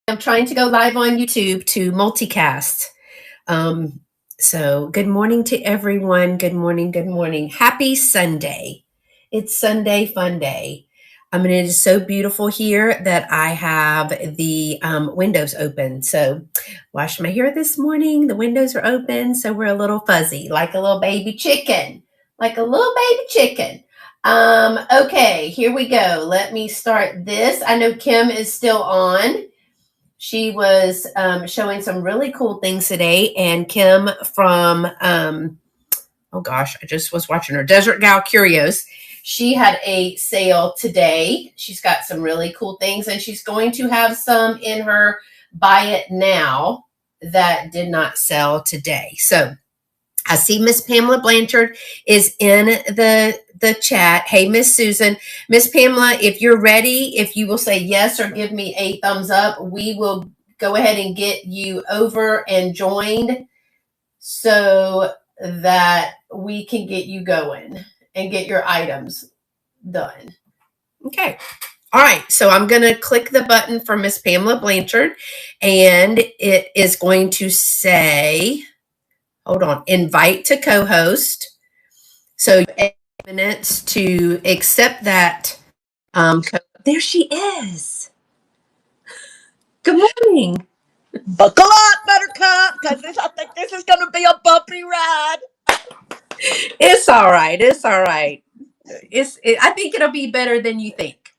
I'm trying to go live on YouTube to multicast. Um, so good morning to everyone. Good morning. Good morning. Happy Sunday. It's Sunday fun day. It is so beautiful here that I have the windows open. So washed my hair this morning. The windows are open. So we're a little fuzzy, like a little baby chicken, like a little baby chicken. Okay, here we go. Let me start this. I know Kim is still on. She was showing some really cool things today. And Kim from, oh gosh, I just was watching her, Desert Gal Curios. She had a sale today. She's got some really cool things, and she's going to have some in her buy it now that did not sell today. So I see Miss Pamela Blanchard is in the chat. Hey, Miss Susan. Miss Pamela, if you're ready, if you will say yes or give me a thumbs up, we will go ahead and get you over and joined so that we can get you going and get your items done. Okay. All right, so I'm going to click the button for Miss Pamela Blanchard, and it is going to say, hold on, invite to co-host. So you have 8 minutes to accept that. There she is. Good morning. Buckle up, Buttercup, because I think this is going to be a bumpy ride. It's all right. It's all right. I think it'll be better than you think.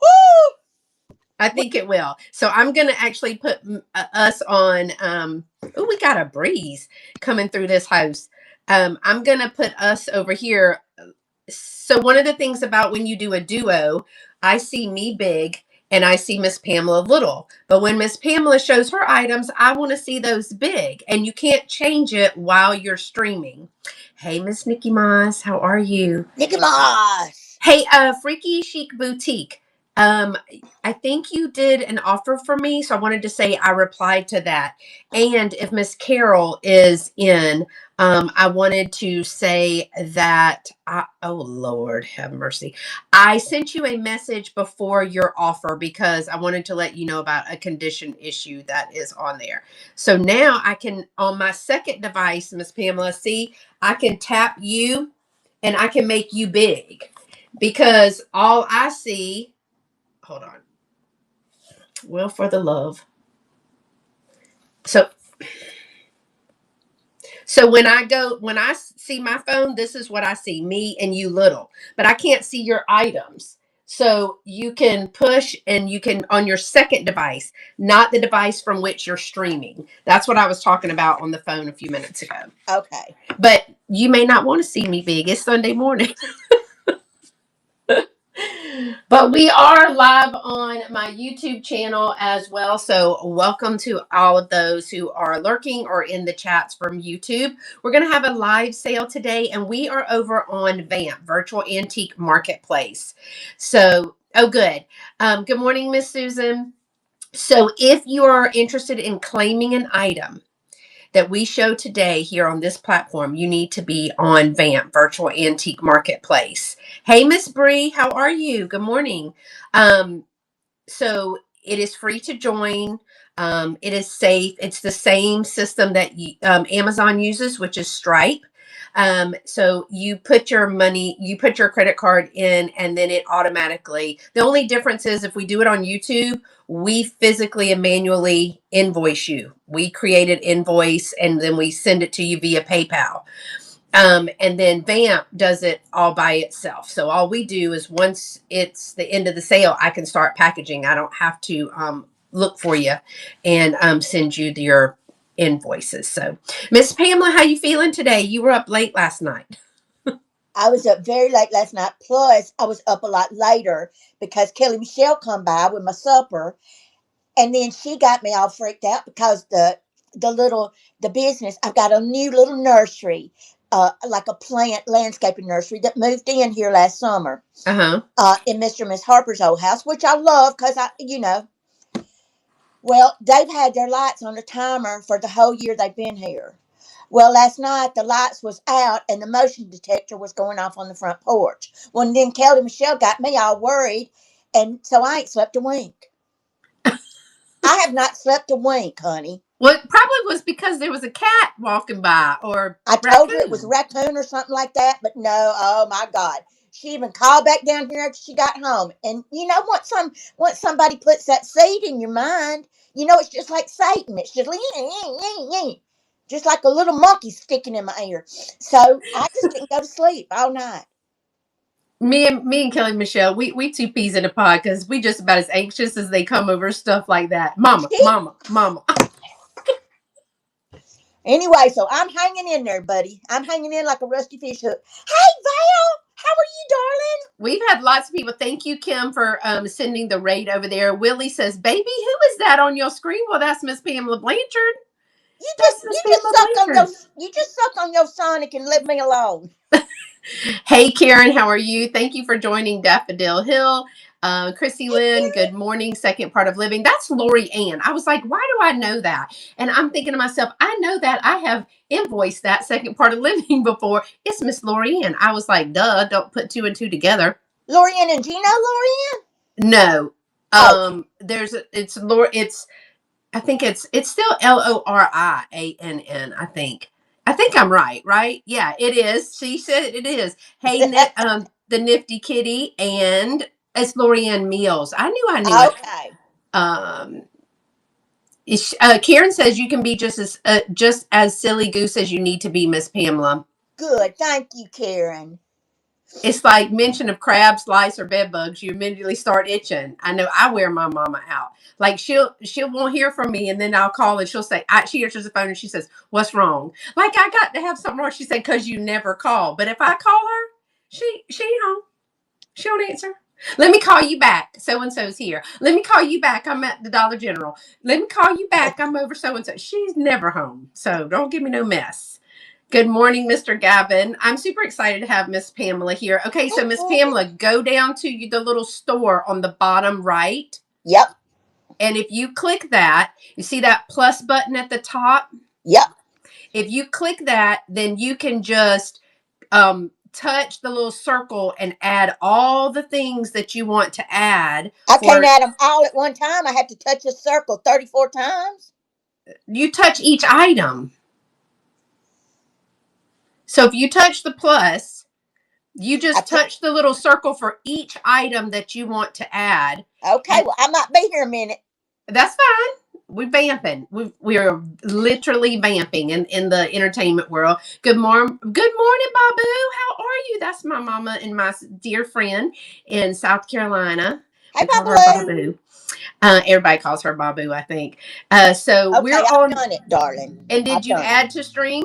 Woo! I think it will. So I'm going to actually put us on. Oh, we got a breeze coming through this house. I'm going to put us over here. So one of the things about when you do a duo, I see me big and I see Miss Pamela little. But when Miss Pamela shows her items, I want to see those big. And you can't change it while you're streaming. Hey, Miss Nikki Moss, how are you? Nikki Moss. Hey, Freaky Chic Boutique. I think you did an offer for me, so I wanted to say I replied to that. And if Miss Carol is in, I wanted to say that, oh Lord, have mercy. I sent you a message before your offer because I wanted to let you know about a condition issue that is on there. So now I can, on my second device, Miss Pamela, see, I can tap you and I can make you big because all I see, hold on. Well, for the love. So when I see my phone, this is what I see, me and you little, but I can't see your items. So you can push and you can on your second device, not the device from which you're streaming. That's what I was talking about on the phone a few minutes ago. Okay. But you may not want to see me big. It's Sunday morning. But we are live on my YouTube channel as well. So welcome to all of those who are lurking or in the chats from YouTube. We're going to have a live sale today, and we are over on VAMP, Virtual Antique Marketplace. So, oh, good. Good morning, Miss Susan. So if you're interested in claiming an item that we show today here on this platform, you need to be on VAMP, Virtual Antique Marketplace. Hey, Miss Bree, how are you? Good morning. So it is free to join. It is safe. It's the same system that Amazon uses, which is Stripe. So you put your money, you put your credit card in, and then it automatically, the only difference is if we do it on YouTube, we physically and manually invoice you. We create an invoice and then we send it to you via PayPal. And then VAMP does it all by itself. So all we do is once it's the end of the sale, I can start packaging. I don't have to look for you and send you your invoices. So Miss Pamela, how you feeling today? You were up late last night. I was up very late last night. Plus, I was up a lot later because Kelly Michelle come by with my supper, and then she got me all freaked out because the business. I've got a new little nursery, like a plant landscaping nursery that moved in here last summer. In Mr. and Miss Harper's old house, which I love because well, they've had their lights on a timer for the whole year they've been here. Well, last night the lights was out and the motion detector was going off on the front porch. Well, then Kelly Michelle got me all worried, and so I ain't slept a wink. I have not slept a wink, honey. Well, it probably was because there was a cat walking by or I told her it was a raccoon. raccoon or something like that, but no, oh my God. She even called back down here after she got home. And you know, once somebody puts that seed in your mind, you know it's just like Satan. It's just like just like a little monkey sticking in my ear. So I just didn't go to sleep all night. Me and Kelly Michelle, we two peas in a pod because we just about as anxious as they come over stuff like that. Mama, She mama, mama. Anyway, so I'm hanging in there, buddy. I'm hanging in like a rusty fish hook. Hey Val, how are you, darling? We've had lots of people. Thank you, Kim, for sending the raid over there. Willie says, "Baby, who is that on your screen?" Well, that's Miss Pamela Blanchard. You That's just Miss you just Pamela suck on your Blanchard. you just suck on your Sonic and leave me alone. Hey, Karen, how are you? Thank you for joining Daffodil Hill. Chrissy Hey Lynn, Karen. good morning. Second part of living. That's Lori Ann. I was like, why do I know that? And I'm thinking to myself, I know that I have invoiced that second part of living before. It's Miss Lori Ann. I was like, duh, don't put two and two together. Lorian and Gino, Lorian? No. Oh, It's Lori, I think it's still Loriann, I think. I think I'm right, right? Yeah, it is. She said it is. Hey, the nifty kitty, and it's Lorianne Meals. I knew it. okay. Um, Karen says you can be just as silly goose as you need to be, Miss Pamela. Good. Thank you, Karen. It's like mention of crabs, lice, or bed bugs, you immediately start itching. I know I wear my mama out. Like she'll won't hear from me, and then I'll call and she'll say, she answers the phone and she says, "What's wrong?" Like I got to have something wrong. She said, "Cause you never call." But if I call her, she ain't home. She don't answer. Let me call you back. So and so's here. Let me call you back. I'm at the Dollar General. Let me call you back. I'm over so and so. She's never home. So don't give me no mess. Good morning, Mr. Gavin. I'm super excited to have Miss Pamela here. Okay, Hey, so Miss Karen. Pamela, go down to the little store on the bottom right. Yep. And if you click that, you see that plus button at the top? Yep. If you click that, then you can just touch the little circle and add all the things that you want to add I can't for add them all at one time. I have to touch a circle 34 times. you touch each item. So if you touch the plus, you I just t- touch the little circle for each item that you want to add. okay, And well, I might be here a minute. that's fine. We're vamping. We're literally vamping in the entertainment world. Good morning, Babu. How are you? That's my mama and my dear friend in South Carolina. Hey, We call her Babaloo. Babu. Everybody calls her Babu, I think. So we're Okay, I've on. done it, darling. And did I've you done it. add to stream?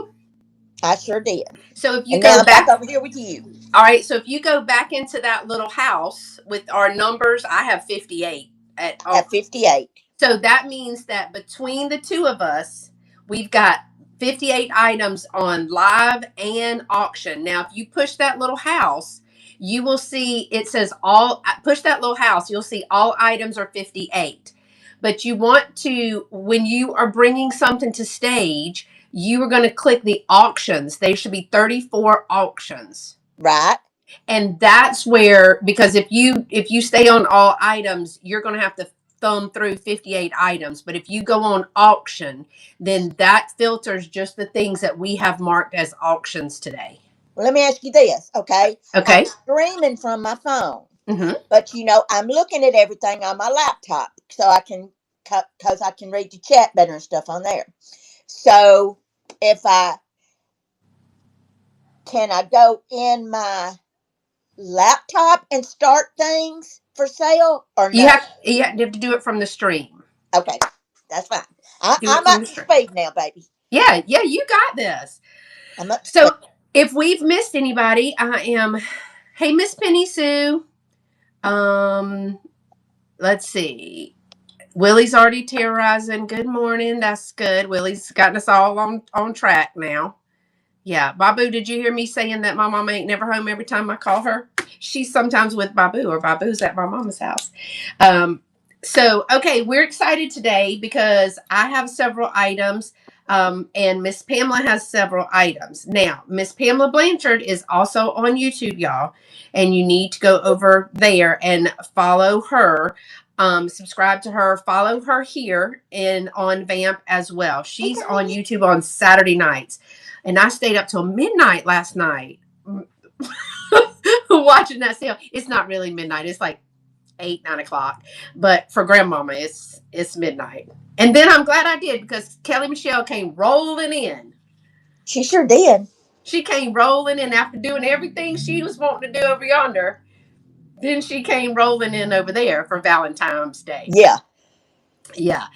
I sure did. So if you And now go I'm back back, over here with you all right. So if you go back into that little house with our numbers, I have 58 at at all. 58. So that means that between the two of us, we've got 58 items on live and auction. Now, if you push that little house, you will see it says all, push that little house, you'll see all items are 58. But you want to, when you are bringing something to stage, you are going to click the auctions. There should be 34 auctions. Right? And that's where, because if you stay on all items, you're going to have to thumb through 58 items. But if you go on auction, then that filters just the things that we have marked as auctions today. Well, let me ask you this, okay? I'm Okay. streaming from my phone, Mm-hmm. but you know, I'm looking at everything on my laptop so I can, because I can read the chat better and stuff on there. So if I go in my laptop and start things for sale or You no? have you have to do it from the stream. Okay, that's fine. Do it I'm from up the to stream. speed now, baby. Yeah, yeah, you got this. I'm up to speed. So if we've missed anybody, I am. Hey, Miss Penny Sue. Um, let's see. Willie's already terrorizing. Good morning. That's good. Willie's gotten us all on track now. Yeah. Babu, did you hear me saying that my mama ain't never home every time I call her? She's sometimes with Babu, or Babu's at my mama's house. Um, so, okay, we're excited today because I have several items, and Miss Pamela has several items. Now, Miss Pamela Blanchard is also on YouTube, y'all, and you need to go over there and follow her. Subscribe to her, follow her here and on Vamp as well. She's on YouTube on Saturday nights. And I stayed up till midnight last night watching that sale. It's not really midnight, it's like 8, 9 o'clock. But for grandmama, it's midnight. And then I'm glad I did because Kelly Michelle came rolling in. She sure did. She came rolling in after doing everything she was wanting to do over yonder. Then she came rolling in over there for Valentine's Day. Yeah. Yeah,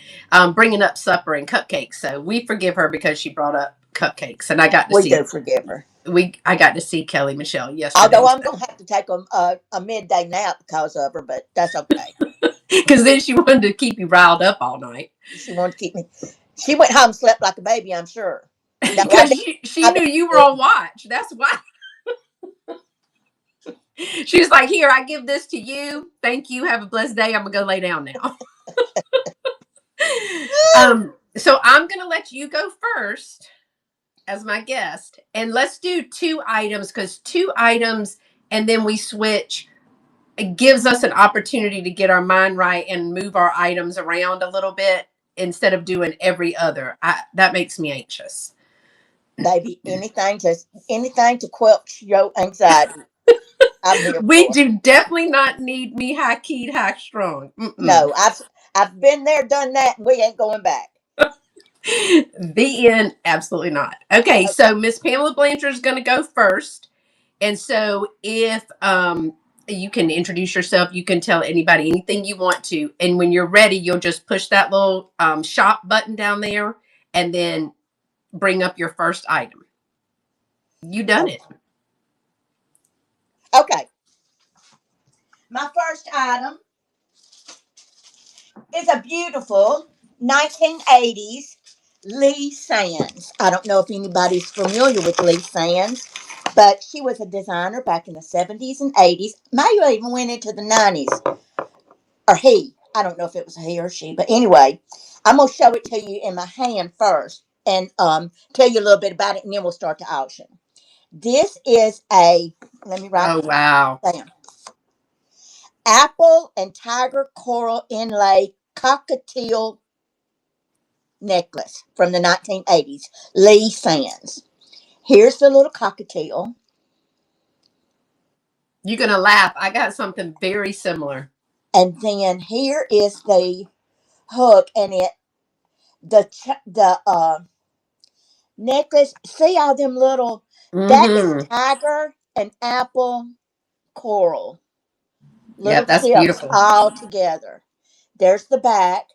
bringing up supper and cupcakes. So we forgive her because she brought up cupcakes, and I got to We see do forgive her. I got to see Kelly Michelle yesterday. Although I'm going to have to take a midday nap because of her, but that's okay. Because then she wanted to keep you riled up all night. She wanted to keep me. She went home and slept like a baby, I'm sure. No, Because she knew you were on watch. That's why. She was like, "Here, I give this to you. Thank you. Have a blessed day. I'm gonna go lay down now." So I'm gonna let you go first as my guest, and let's do 2 items because 2 items, and then we switch. It gives us an opportunity to get our mind right and move our items around a little bit instead of doing every other. That makes me anxious. Baby, anything to quench your anxiety. I'm here We for. do definitely not need me high keyed, high strung. Mm-mm. No, I've been there, done that, and we ain't going back. The end. Absolutely not. Okay, Okay. so Miss Pamela Blanchard is going to go first, and so if you can introduce yourself, you can tell anybody anything you want to, and when you're ready, you'll just push that little shop button down there, and then bring up your first item. You done it. Okay. My first item is a beautiful 1980s Lee Sands. I don't know if anybody's familiar with Lee Sands, but she was a designer back in the 70s and 80s. Maybe even went into the 90s. Or he. I don't know if it was a he or she. But anyway, I'm going to show it to you in my hand first and tell you a little bit about it, and then we'll start the auction. This is let me write Oh wow. it down. Apple and tiger coral inlay cockatiel necklace from the 1980s. Lee Sands. Here's the little cockatiel. You're gonna laugh. I got something very similar. And then here is the hook, and the necklace. See all them little. That is Mm-hmm. tiger and apple coral little Yep, that's tips beautiful. all together. There's the back,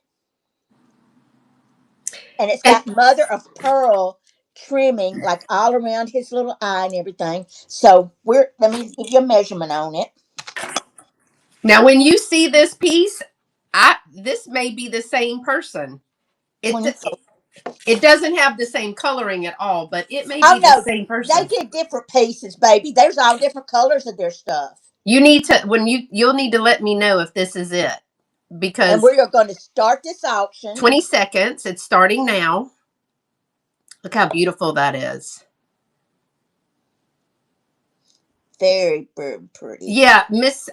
and it's And got mother of pearl trimming like all around his little eye and everything. So let me give you a measurement on it. now, when you see this piece, this may be the same person. It, 24. it it doesn't have the same coloring at all, but it may Oh be the no, same they person. did different pieces, baby. There's all different colors of their stuff. You need to you'll need to let me know if this is it And because we are going to start this auction. 20 seconds. It's starting now. Look how beautiful that is. Very, very pretty. Yeah, Miss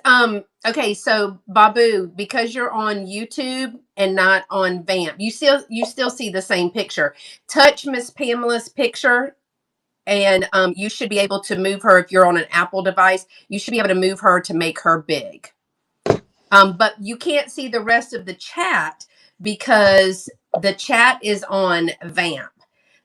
okay, so Babu, because you're on YouTube and not on Vamp, you still see the same picture. Touch Miss Pamela's picture and you should be able to move her if you're on an Apple device. You should be able to move her to make her big. But you can't see the rest of the chat because the chat is on Vamp.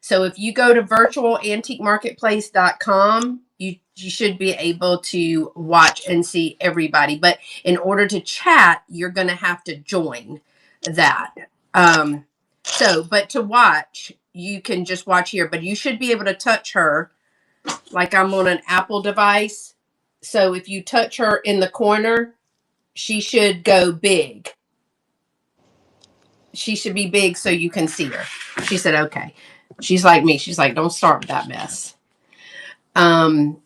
So if you go to virtualantiquemarketplace.com, you should be able to watch and see everybody. But in order to chat, you're going to have to join that. But to watch, you can just watch here. But you should be able to touch her like I'm on an Apple device. So if you touch her in the corner, she should go big. She should be big so you can see her. She said, okay. She's like me. She's like, don't start with that mess. All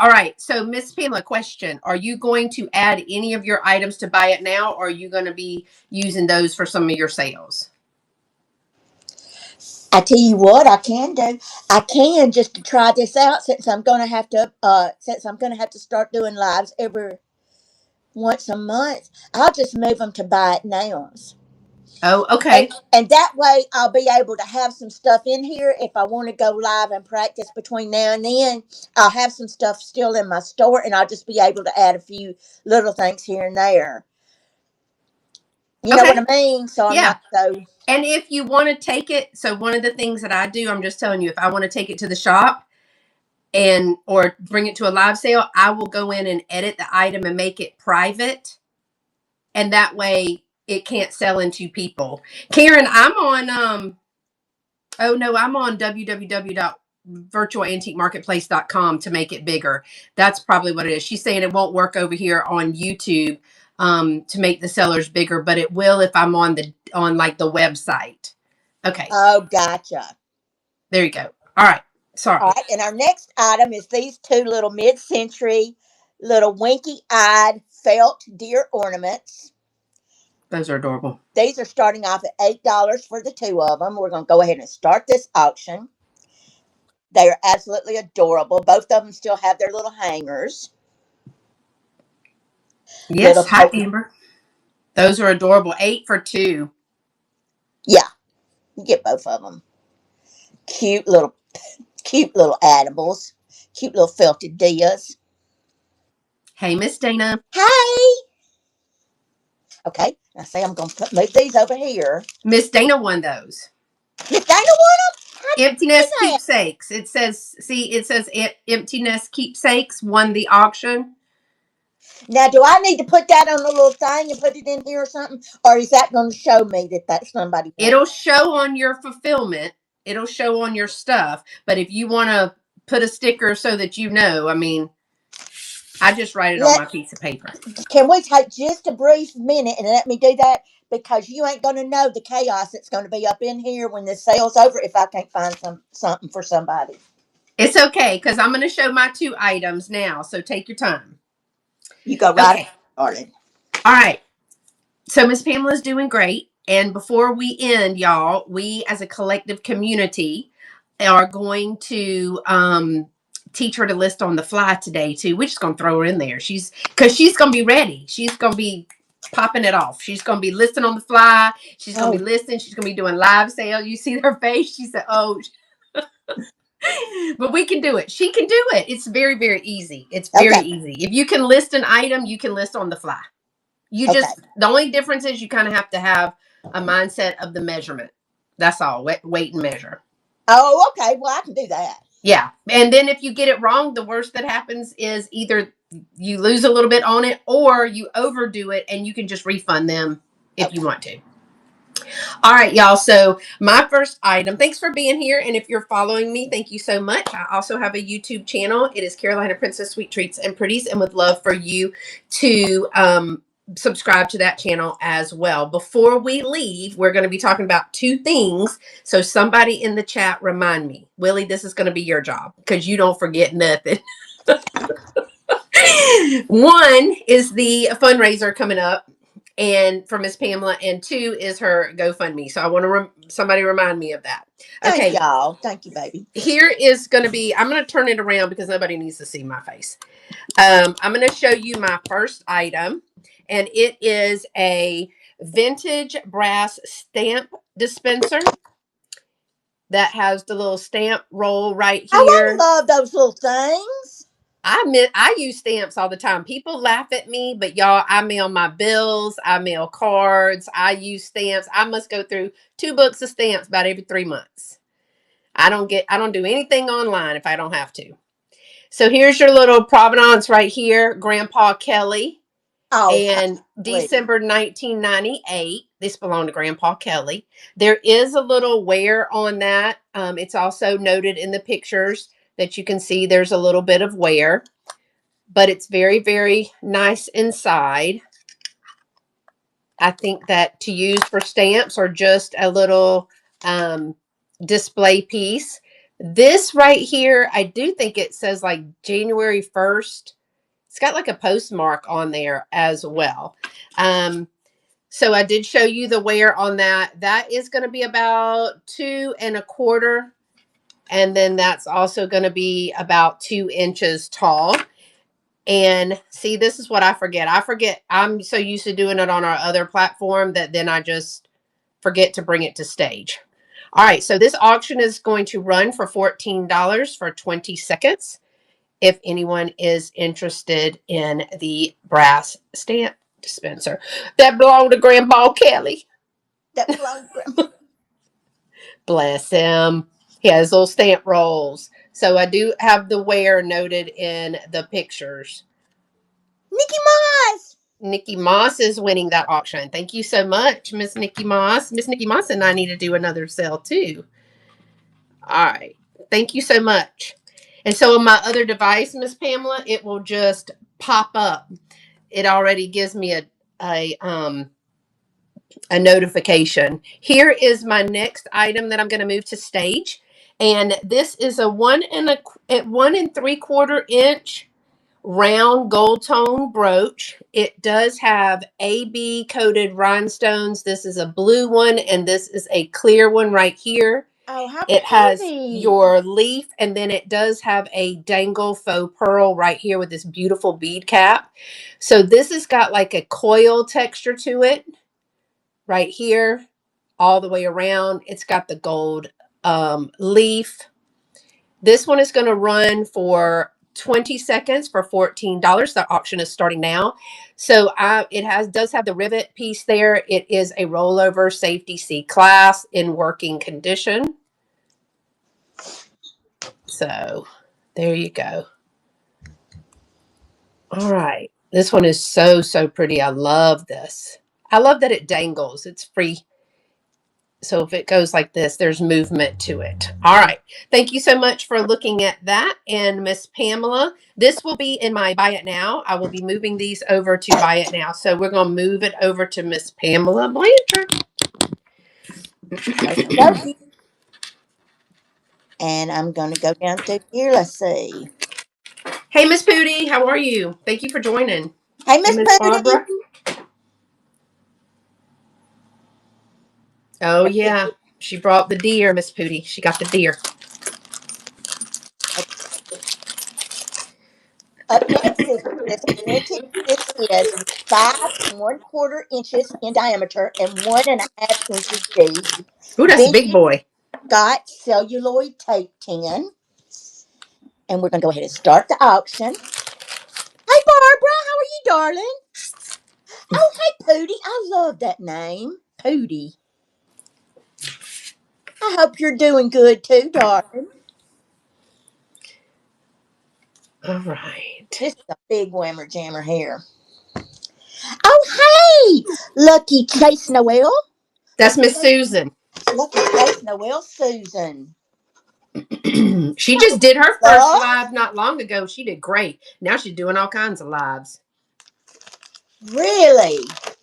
right. So, Miss Pamela, question. Are you going to add any of your items to buy it now, or are you going to be using those for some of your sales? I tell you what, I can do. I can just to try this out since I'm gonna have to start doing lives every once a month, I'll just move them to buy it nows. Oh, And, okay. and that way I'll be able to have some stuff in here if I want to go live and practice between now and then. I'll have some stuff still in my store, and I'll just be able to add a few little things here and there. You know what Okay. I mean? So I'm Yeah. not so. And if you want to take it, so one of the things that I do, I'm just telling you, if I want to take it to the shop and or bring it to a live sale, I will go in and edit the item and make it private. And that way it can't sell into people. Karen, I'm on oh no, I'm on www.virtualantiquemarketplace.com to make it bigger. That's probably what it is. She's saying it won't work over here on YouTube to make the sellers bigger, but it will if I'm on like the website. Okay, Oh, gotcha. there you go. All right. All Sorry. right, and our next item is these two little mid-century, little winky-eyed felt deer ornaments. Those are adorable. These are starting off at $8 for the two of them. We're going to go ahead and start this auction. They are absolutely adorable. Both of them still have their little hangers. Yes. Little Hi, polka. Amber. Those are adorable. 8 for 2. Yeah, you get both of them. Cute little, cute little animals. Cute little felted deers. Hey, Miss Dana. Hey. Okay, I say I'm going to move these over here. Miss Dana won those. Miss Dana won them? How did you Emptiness do that? keepsakes. It says, see, it says emptiness keepsakes won the auction. Now, do I need to put that on a little thing and put it in here or something? Or is that going to show me that that's somebody won? It'll show on your fulfillment. It'll show on your stuff. But if you want to put a sticker so that you know, I mean, I just write it on Let my piece of paper. Can we take just a brief minute and let me do that? Because you ain't going to know the chaos that's going to be up in here when this sale's over if I can't find something for somebody. It's okay because I'm going to show my 2 items now. So take your time. You go right ahead, Okay. darling. All right. So Miss Pamela's doing great. And before we end, y'all, we as a collective community are going to teach her to list on the fly today too. We're just gonna throw her in there. She's gonna be ready. She's gonna be popping it off. She's gonna be listing on the fly. She's gonna be Oh, listing. She's gonna be doing live sale. You see her face. She said, "Oh." But we can do it. She can do it. It's very, very easy. It's very okay. easy. If you can list an item, you can list on the fly. You Okay. just, the only difference is you kind of have to have a mindset of the measurement. That's all. Weight and measure. Oh, okay. Well, I can do that. Yeah. And then if you get it wrong, the worst that happens is either you lose a little bit on it or you overdo it and you can just refund them if you Okay. want to. All right, y'all. So my first item, thanks for being here. And if you're following me, thank you so much. I also have a YouTube channel. It is Carolina Princess Sweet Treats and Pretties, and would love for you to subscribe to that channel as well. Before we leave, we're going to be talking about 2 things. So somebody in the chat remind me. Willie, this is going to be your job because you don't forget nothing. One is the fundraiser coming up and for Miss Pamela, and 2 is her GoFundMe. So I want to somebody remind me of that. Thank Okay, y'all. Thank you, baby. here is going to be, I'm going to turn it around because nobody needs to see my face. I'm going to show you my first item, and it is a vintage brass stamp dispenser that has the little stamp roll right Oh, I here. love those little things. I use stamps all the time. People laugh at me, but y'all, I mail my bills, I mail cards, I use stamps. I must go through 2 books of stamps about every 3 months. I don't do anything online if I don't have to. So here's your little provenance right here, Grandpa Kelly, Oh, how and pretty. December 1998. This belonged to Grandpa Kelly. There is a little wear on that. It's also noted in the pictures that you can see there's a little bit of wear, but it's very, very nice inside. I think that to use for stamps or just a little display piece. This right here, I do think it says like January 1st. It's got like a postmark on there as well. So I did show you the wear on that. That is going to be about 2 1/4. And then that's also going to be about 2 inches tall. And see, this is what I forget. I'm so used to doing it on our other platform that then I just forget to bring it to stage. All right, so this auction is going to run for $14 for 20 seconds. If anyone is interested in the brass stamp dispenser that belonged to Grandpa Kelly. That belongs to Bless him. He has little stamp rolls. So I do have the wear noted in the pictures. Mickey Mouse. Nikki Moss is winning that auction. Thank you so much, Miss Nikki Moss. Miss Nikki Moss and I need to do another sale too. All right. Thank you so much. And so on my other device, Miss Pamela, it will just pop up. It already gives me a notification. Here is my next item that I'm going to move to stage. And this is a 1 3/4 inch round gold tone brooch. It does have AB coated rhinestones. This is a blue one, and this is a clear one right here. Oh, how It has pretty. your leaf, and then it does have a dangle faux pearl right here with this beautiful bead cap. So this has got like a coil texture to it right here, all the way around. It's got the gold leaf. This one is going to run for 20 seconds for $14. The auction is starting now. So it does have the rivet piece there. It is a rollover safety C class in working condition. So there you go. All right. This one is so, so pretty. I love this. I love that it dangles. It's free. So if it goes like this, there's movement to it. All right. Thank you so much for looking at that. And Miss Pamela, this will be in my Buy It Now. I will be moving these over to Buy It Now. So we're going to move it over to Miss Pamela Blanchard. Okie dokie. And I'm going to go down through here. Let's see. Hey, Miss Pootie, how are you? Thank you for joining. Hey, Hey, Miss Miss Pootie. Barbara. Oh, yeah. She brought the deer, Miss Pootie. She got the deer. Up next is this vintage. This is 5 1/4 inches in diameter and 1.5 inches deep. Ooh, that's a big Vintage boy. Scott celluloid tape tin. And we're going to go ahead and start the auction. Hey, Barbara, how are you, darling? Oh, hey, Pootie. I love that name, Pootie. I hope you're doing good too, darling. All right. This is a big whammer jammer here. Oh, hey, Lucky Chase Noel. That's Lucky Miss Chase, Susan. Lucky Chase Noel Susan. She just did her first Love? live not long ago. She did great. Now she's doing all kinds of lives. Really?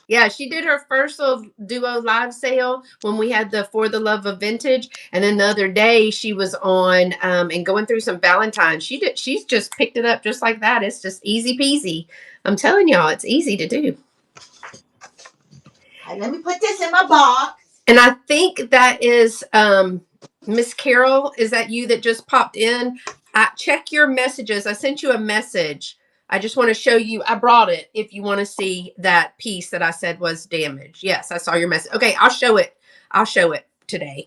Yeah, she did her first little duo live sale when we had the For the Love of Vintage, and then the other day she was on and going through some Valentine's. She's just picked it up just like that. It's just easy peasy. I'm telling y'all, it's easy to do. Hey, let me put this in my box. And I think that is Miss Carol. Is that you that just popped in? Check your messages. I sent you a message. I just want to show you. I brought it if you want to see that piece that I said was damaged. Yes, I saw your message. Okay, I'll show it. I'll show it today.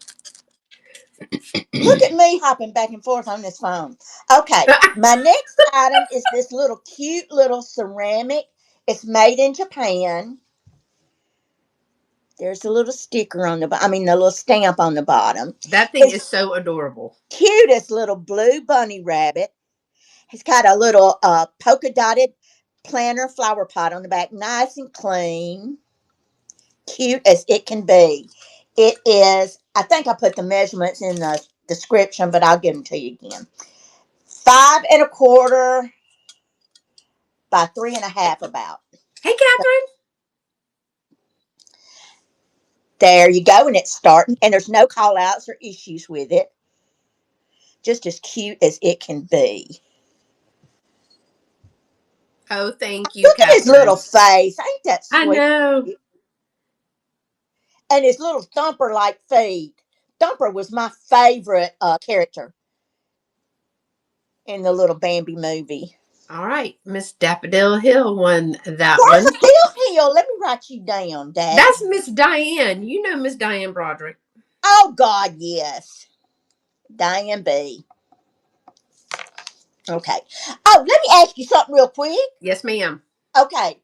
Look at me hopping back and forth on this phone. Okay, my next item is this little cute little ceramic. It's made in Japan. There's a little sticker on the, I mean, the little stamp on the bottom. That thing It's is so adorable. cutest little blue bunny rabbit. It's got a little polka dotted planter flower pot on the back, nice and clean, cute as it can be. It is, I think I put the measurements in the description, but I'll give them to you again. 5 1/4 by 3.5 about. Hey, Catherine. There you go, and it's starting, and there's no call outs or issues with it. Just as cute as it can be. Oh, thank you, Look at his little Catherine. face. Ain't that I sweet? know. And his little thumper like feet. Thumper was my favorite character in the little Bambi movie. All right. Miss Daffodil Hill won that one. Daffodil Hill. Let me write you down, Dad. That's Miss Diane. You know Miss Diane Broderick. Oh God, yes. Diane B. Okay. Oh, let me ask you something real quick. Yes, ma'am. Okay.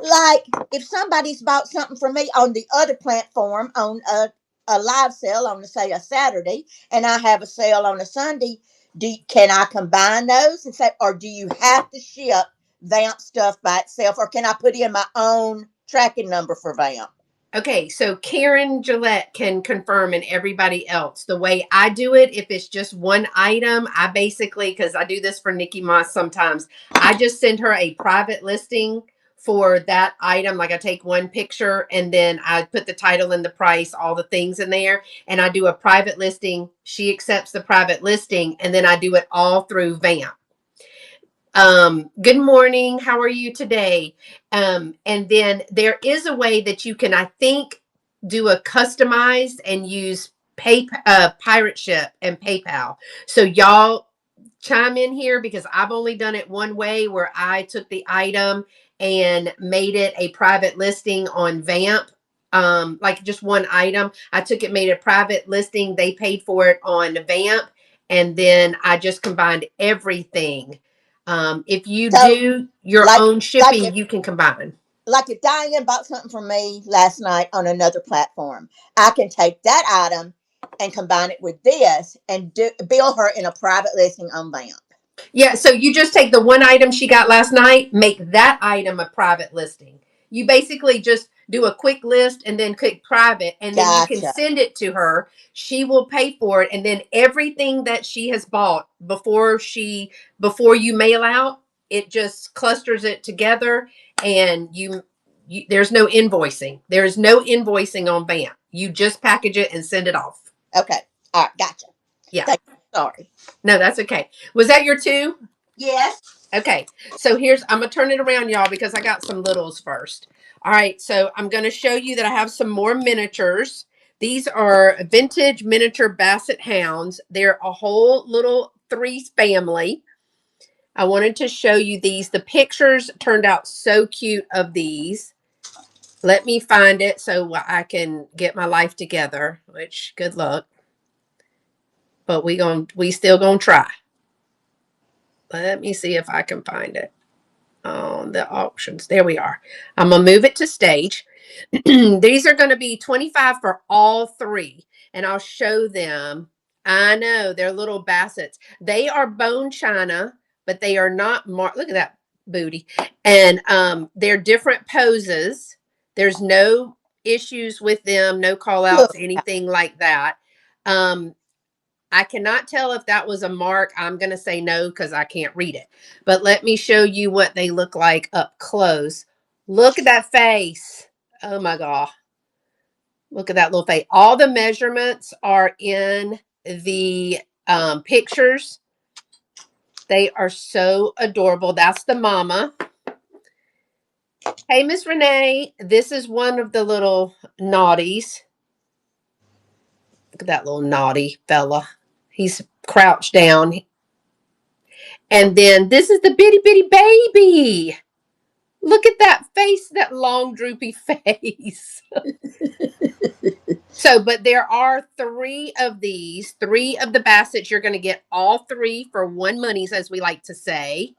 Like if somebody's bought something from me on the other platform on a live sale on say a Saturday, and I have a sale on a Sunday, can I combine those and say, or do you have to ship Vamp stuff by itself, or can I put in my own tracking number for Vamp? Okay, so Karen Gillette can confirm and everybody else. The way I do it, if it's just one item, I basically, because I do this for Nikki Moss sometimes, I just send her a private listing for that item. Like I take one picture and then I put the title and the price, all the things in there, and I do a private listing. She accepts the private listing, and then I do it all through Vamp. Good morning. How are you today? And then there is a way that you can, I think, do a customized and use pirate ship and PayPal. So y'all chime in here because I've only done it one way where I took the item and made it a private listing on Vamp. Like just one item. I took it, made a private listing. They paid for it on Vamp. And then I just combined everything. If you So, do your like, own like shipping, if you can combine. if Diane bought something from me last night on another platform, I can take that item and combine it with this and bill her in a private listing on Vamp. Yeah, so you just take the one item she got last night, make that item a private listing. You basically just do a quick list and then click private, and then you can Gotcha. send it to her. She will pay for it, and then everything that she has bought before you mail out, it just clusters it together, and you there's no invoicing. There is no invoicing on BAM. You just package it and send it off. Okay. All right. Gotcha. Yeah. Thank you. Sorry. No, that's okay. Was that your two? Yes. Okay, so I'm gonna turn it around, y'all, because I got some littles first. All right, so I'm gonna show you that I have some more miniatures. These are vintage miniature basset hounds. They're a whole little threes family. I wanted to show you these. The pictures turned out so cute of these. Let me find it so I can get my life together, which good luck. But we still gonna try. Let me see if I can find it on the auctions. There we are. I'm going to move it to stage. These are going to be 25 for all three, and I'll show them. I know they're little bassets. They are bone china, but they are not look at that booty. And they're different poses. There's no issues with them, no call outs, Look. anything like that. Um, I cannot tell if that was a mark. I'm going to say no because I can't read it. But let me show you what they look like up close. Look at that face. Oh my God. Look at that little face. All the measurements are in the pictures. They are so adorable. That's the mama. Hey, Miss Renee. This is one of the little naughties. Look at that little naughty fella. He's crouched down. And then this is the bitty bitty baby. Look at that face, that long droopy face. So, but there are three of these, three of the bassets. You're going to get all three for one monies, as we like to say.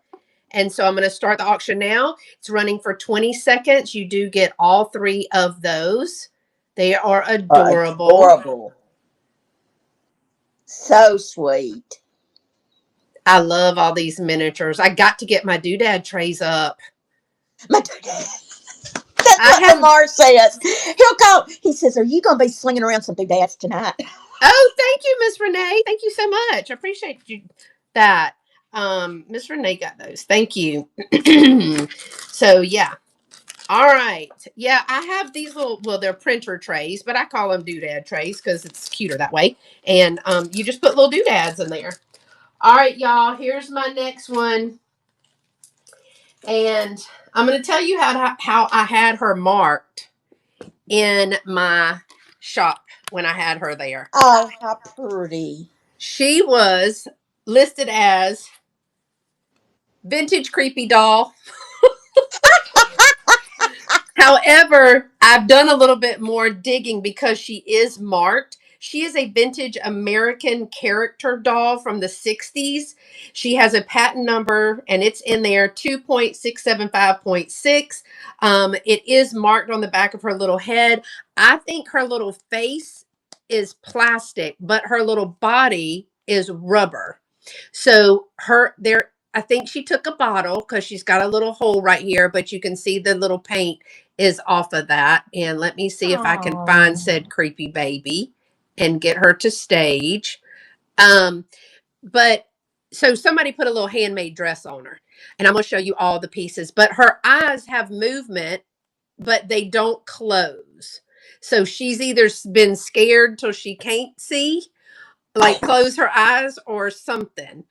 And so I'm going to start the auction now. It's running for 20 seconds. You do get all three of those. They are adorable. Adorable. So sweet. I love all these miniatures. I got to get my doodad trays up. My That's I what have. Lamar says. He'll call. He says, "Are you going to be slinging around some doodads tonight?" Oh, thank you, Miss Renee. Thank you so much. I appreciate you that. Miss Renee got those. Thank you. So yeah. All right. Yeah, I have these well, they're printer trays, but I call them doodad trays because it's cuter that way. And you just put little doodads in there. All right, y'all. Here's my next one. And I'm going to tell you how I had her marked in my shop when I had her there. Oh, how pretty. She was listed as Vintage creepy doll. However, I've done a little bit more digging because she is marked. She is a vintage American character doll from the 60s. She has a patent number and it's in there 2.675.6. It is marked on the back of her little head. I think her little face is plastic, but her little body is rubber. So her there I think she took a bottle because she's got a little hole right here, but you can see the little paint is off of that. And let me see if I can find Oh, said creepy baby and get her to stage. Um, but so somebody put a little handmade dress on her, and I'm gonna show you all the pieces. But her eyes have movement, but they don't close. So she's either been scared till she can't see, like close her eyes or something.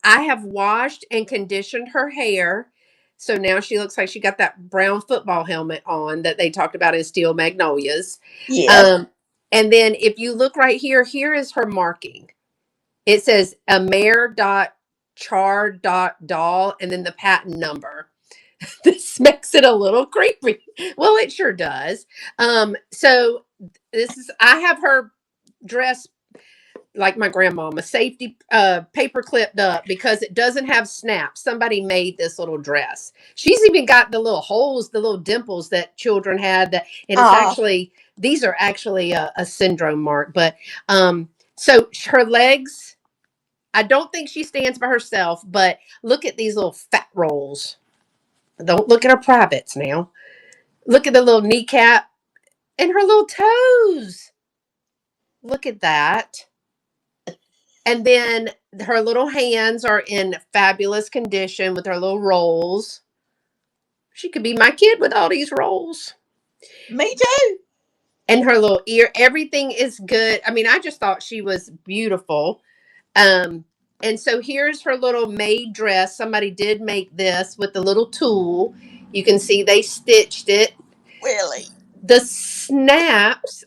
I have washed and conditioned her hair. So now she looks like she got that brown football helmet on that they talked about in Steel Magnolias. yes. Um, and then if you look right here, here is her marking. It says amer.char.doll and then the patent number. This makes it a little creepy. Well, it sure does. So this is I have her dress like my grandmama, safety paper clipped up because it doesn't have snaps. Somebody made this little dress. She's even got the little holes, the little dimples that children had. That, and it's Oh, actually these are actually a syndrome mark. But so her legs. I don't think she stands by herself, but look at these little fat rolls. Don't look at her privates now. Look at the little kneecap and her little toes. Look at that. And then her little hands are in fabulous condition with her little rolls. She could be my kid with all these rolls. me too. And her little ear, everything is good. I mean, I just thought she was beautiful. Um, and so here's her little maid dress. Somebody did make this with the little tool. You can see they stitched it. Really. The snaps,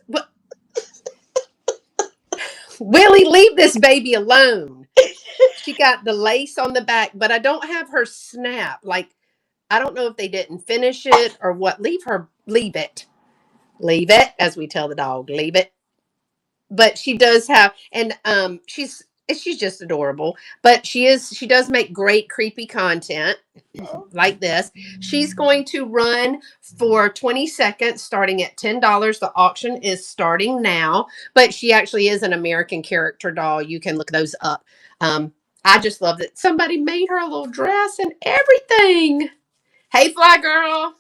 Willie, leave this baby alone. She got the lace on the back, but I don't have her snap. Like, I don't know if they didn't finish it or what. Leave it. Leave it, as we tell the dog, leave it. But she does have, and she's just adorable. But she does make great creepy content like this. She's going to run for 20 seconds starting at $10. The auction is starting now, but she actually is an American character doll. You can look those up. I just love that somebody made her a little dress and everything. Hey, Fly Girl.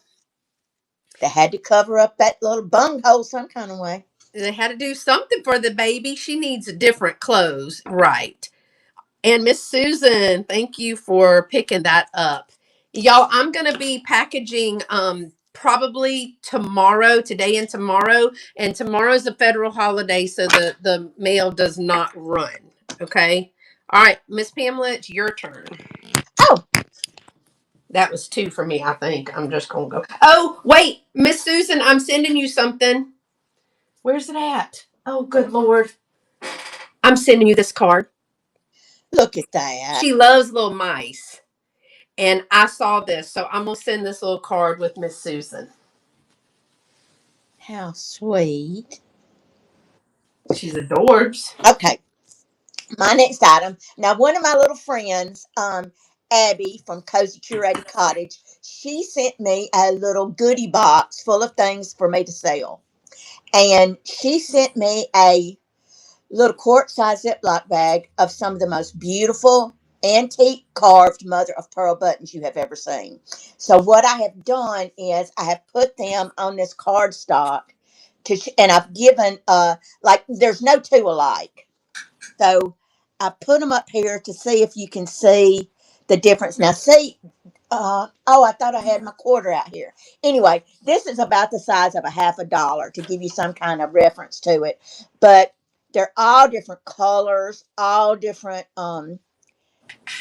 They had to cover up that little bunghole some kind of way. They had to do something for the baby. She needs different clothes. Right. And Miss Susan, thank you for picking that up. Y'all, I'm going to be packaging probably tomorrow, today and tomorrow. And tomorrow's a federal holiday, so the mail does not run. Okay. All right, Miss Pamela, it's your turn. Oh, That was two for me, I think. I'm just going to go. Oh, wait, Miss Susan, I'm sending you something. Where's it at? Oh, good Lord. I'm sending you this card. look at that. She loves little mice. And I saw this, so I'm going to send this little card with Miss Susan. How sweet. She's adorbs. Okay, my next item. Now, one of my little friends, Abby from Cozy Curated Cottage, she sent me a little goodie box full of things for me to sell. And she sent me a little quart-sized Ziploc bag of some of the most beautiful antique carved mother of pearl buttons you have ever seen. So what I have done is I have put them on this cardstock and I've given like there's no two alike. So I put them up here to see if you can see the difference. Now see, oh, I thought I had my quarter out here. Anyway, this is about the size of a half a dollar to give you some kind of reference to it. But they're all different colors, all different,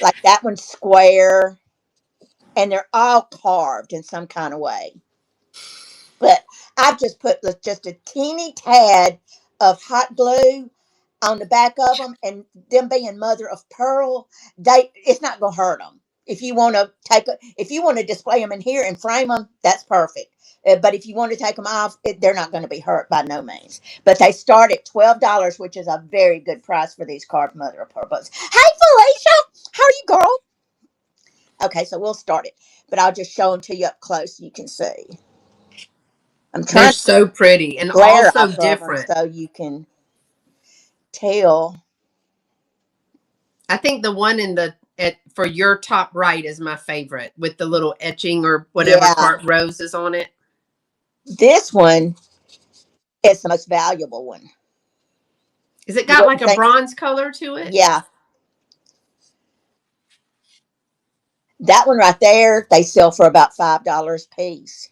like that one's square, and they're all carved in some kind of way. But I've just put just a teeny tad of hot glue on the back of them, and them being mother of pearl, it's not gonna hurt them. if you want to if you want to display them in here and frame them, that's perfect. But if you want to take them off, they're not going to be hurt by no means. But they start at $12, which is a very good price for these carved mother of pearl books. Hey, Felicia, how are you, girl? Okay, so we'll start it, but I'll just show them to you up close so you can see. I'm They're trying to so pretty and all glare so off of them different. so you can tell. I think the one for your top right is my favorite with the little etching or whatever Yeah, part rose is on it. this one is the most valuable one. Is it You got like wouldn't a think? bronze color to it? Yeah, that one right there, they sell for about $5 a piece.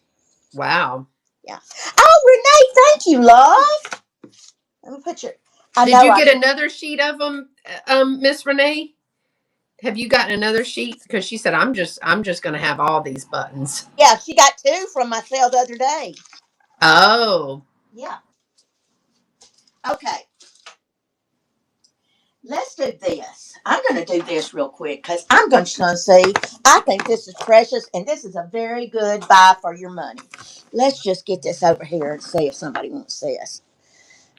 Wow. Yeah. Oh, Renee, thank you, love. Let me put your. I Did know. you get another sheet of them, Miss Renee? Have you gotten another sheet? Because she said I'm just gonna have all these buttons. Yeah, she got two from my sale the other day. Oh, Yeah. Okay. Let's do this. I'm going to do this real quick because I'm going to see. I think this is precious and this is a very good buy for your money. Let's just get this over here and see if somebody wants this.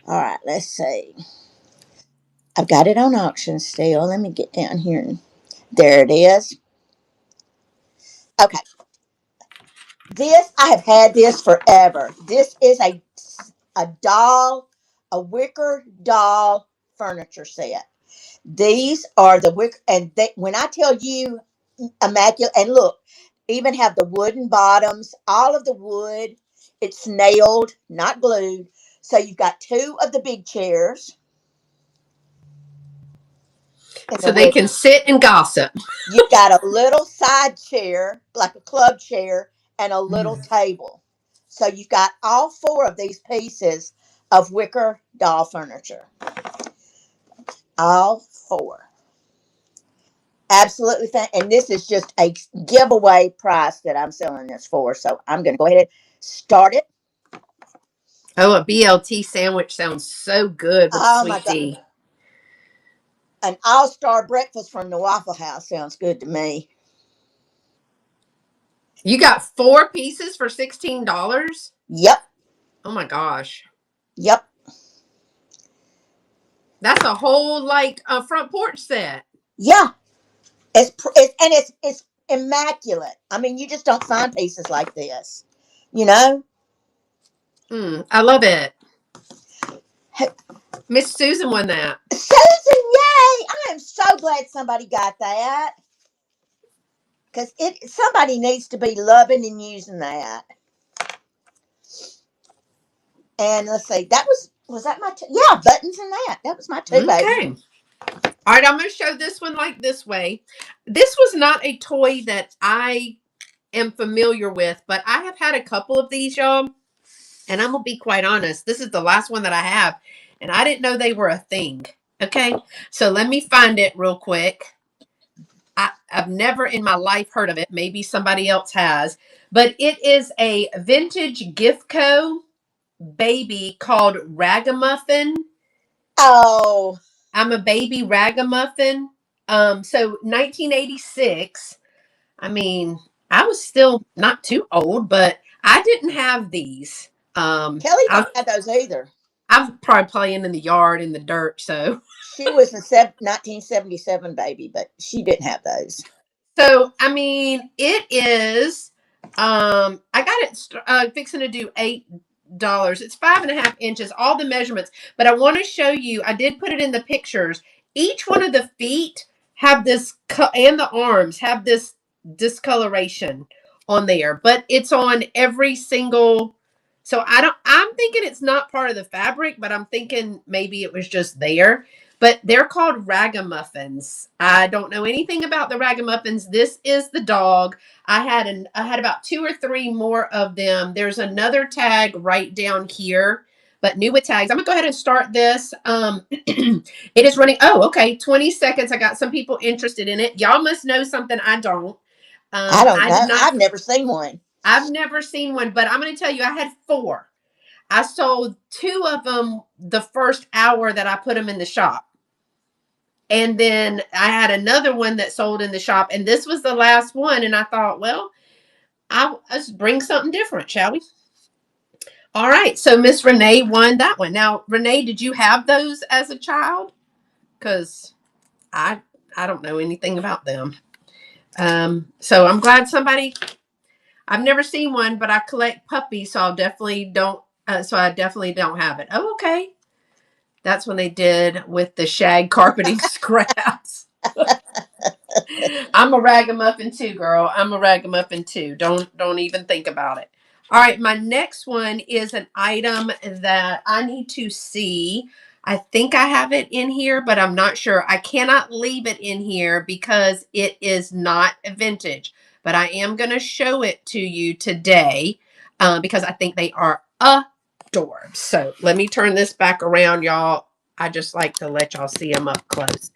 All right, let's see. I've got it on auction still. Let me get down here and there it is. Okay. This, I have had this forever. This is a doll, a wicker doll furniture set. These are the wicker, and when I tell you immaculate, and look, even have the wooden bottoms, all of the wood. It's nailed, not glued. So you've got two of the big chairs in the so they wicker. can sit and gossip. You've got a little side chair, like a club chair, and a little table. So you've got all four of these pieces of wicker doll furniture. All four. Absolutely. And this is just a giveaway price that I'm selling this for. So I'm going to go ahead and start it. Oh, a BLT sandwich sounds so good with Oh my sweet God. tea. An all-star breakfast from the Waffle House sounds good to me. You got 4 pieces for $16? Yep. Oh my gosh. Yep. That's a whole like a front porch set. Yeah. It's immaculate. I mean, you just don't find pieces like this. You know? I love it. Hey, Miss Susan won that. Susan, yay! I am so glad somebody got that. Because somebody needs to be loving and using that. And let's see, was that my two? Yeah, buttons in that. That was my two, baby. Okay. All right, I'm going to show this one like this way. This was not a toy that I am familiar with, but I have had a couple of these, y'all. And I'm going to be quite honest. This is the last one that I have. And I didn't know they were a thing. Okay. So let me find it real quick. I've never in my life heard of it. Maybe somebody else has. But it is a vintage Giftco baby called Ragamuffin. Oh, I'm a baby ragamuffin. So 1986. I mean, I was still not too old, but I didn't have these. Kelly I didn't have those either. I'm probably playing in the yard in the dirt. She was a 1977 baby, but she didn't have those. So I mean, it is. I got it fixing to do $8. It's 5.5 inches, all the measurements. But I want to show you. I did put it in the pictures. Each one of the feet have this, and the arms have this discoloration on there. But it's on every single. So I don't. I'm thinking it's not part of the fabric, but I'm thinking maybe it was just there. But they're called ragamuffins. I don't know anything about the ragamuffins. This is the dog. I had about two or three more of them. There's another tag right down here, but new with tags. I'm gonna go ahead and start this. It is running. Oh, okay. 20 seconds. I got some people interested in it. Y'all must know something I don't. I don't I did know. not. I've never seen one. I've never seen one, but I'm gonna tell you, I had four. I sold two of them the first hour that I put them in the shop. And then I had another one that sold in the shop, and this was the last one. And I thought, well, let's bring something different, shall we? All right. So Miss Renee won that one. Now, Renee, did you have those as a child? Because I I don't know anything about them. So I'm glad somebody. I've never seen one, but I collect puppies, so I'll definitely don't. So I definitely don't have it. Oh, okay. That's when they did with the shag carpeting scraps. I'm a ragamuffin too, girl. I'm a ragamuffin too. Don't even think about it. All right, my next one is an item that I need to see. I think I have it in here, but I'm not sure. I cannot leave it in here because it is not vintage. But I am going to show it to you today because I think they are adorbs. So let me turn this back around, y'all. I just like to let y'all see them up close.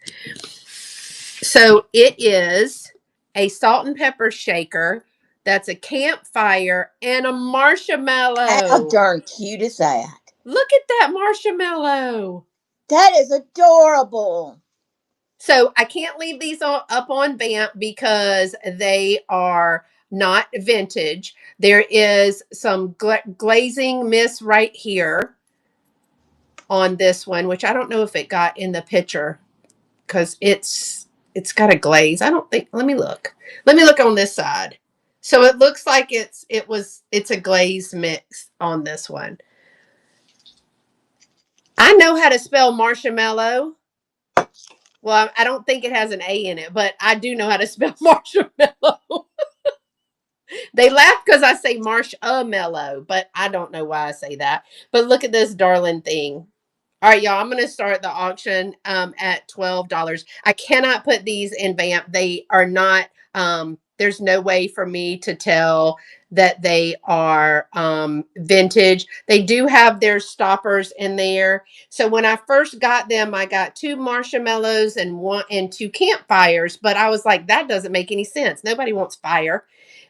So it is a salt and pepper shaker. That's a campfire and a How marshmallow. darn cute is that? Look at that marshmallow. That is adorable. So I can't leave these up on Vamp because they are not vintage. There is some glazing miss right here on this one, which I don't know if it got in the picture because it's got a glaze. I don't think. Let me look. Let me look on this side. So it looks like it's a glaze mix on this one. I know how to spell marshmallow. Well, I don't think it has an A in it, but I do know how to spell marshmallow. They laugh because I say marshmallow, but I don't know why I say that. But look at this darling thing. All right, y'all, I'm going to start the auction at $12. I cannot put these in Vamp. They are not, there's no way for me to tell that they are vintage. They do have their stoppers in there. So when I first got them, I got 2 marshmallows and 2 campfires, but I was like, that doesn't make any sense. Nobody wants fire.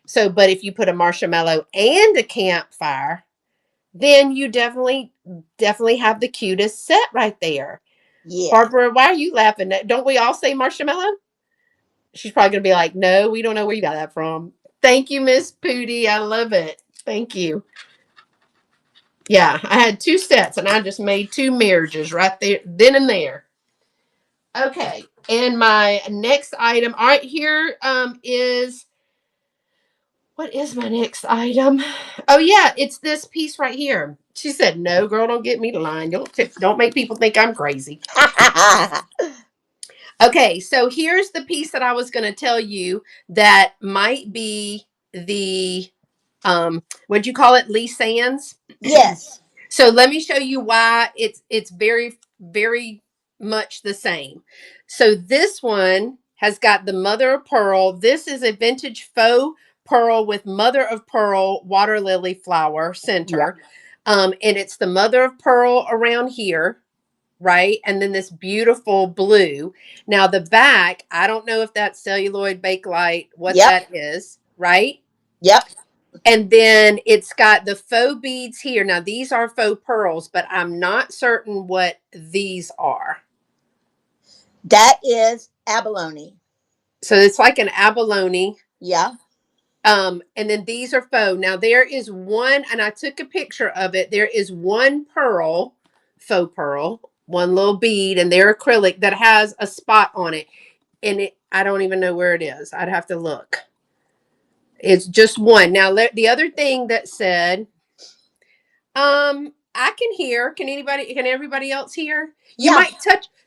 So, but if you put a marshmallow and a campfire, then you definitely have the cutest set right there. Yeah. Barbara, why are you laughing? Don't we all say marshmallow? She's probably gonna be like, no, we don't know where you got that from. Thank you, Miss Pooty. I love it. Thank you. Yeah, I had 2 sets and I just made 2 marriages right there, then and there. Okay, and my next item, all right, here is what is my next item? Oh yeah, it's this piece right here. She said, "No, girl, don't get me to line. Don't make people think I'm crazy." Okay, so here's the piece that I was going to tell you that might be the what'd you call it, Lee Sands? Yes. So let me show you why it's very much the same. So this one has got the mother of pearl. This is a vintage faux pearl with mother of pearl water lily flower Yep. center. And it's the mother of pearl around here, right? And then this beautiful blue. Now the back, I don't know if that's celluloid bakelite, what Yep. that is, right? Yep. And then it's got the faux beads here. Now, these are faux pearls, but I'm not certain what these are. That is abalone. So it's like an abalone. Yeah. And then these are faux. Now, there is one, and I took a picture of it. There is one pearl, faux pearl, one little bead, and they're acrylic that has a spot on it. And I don't even know where it is. I'd have to look. It's just one. Now, the other thing that said, I can hear. Can everybody else hear? You Yeah. might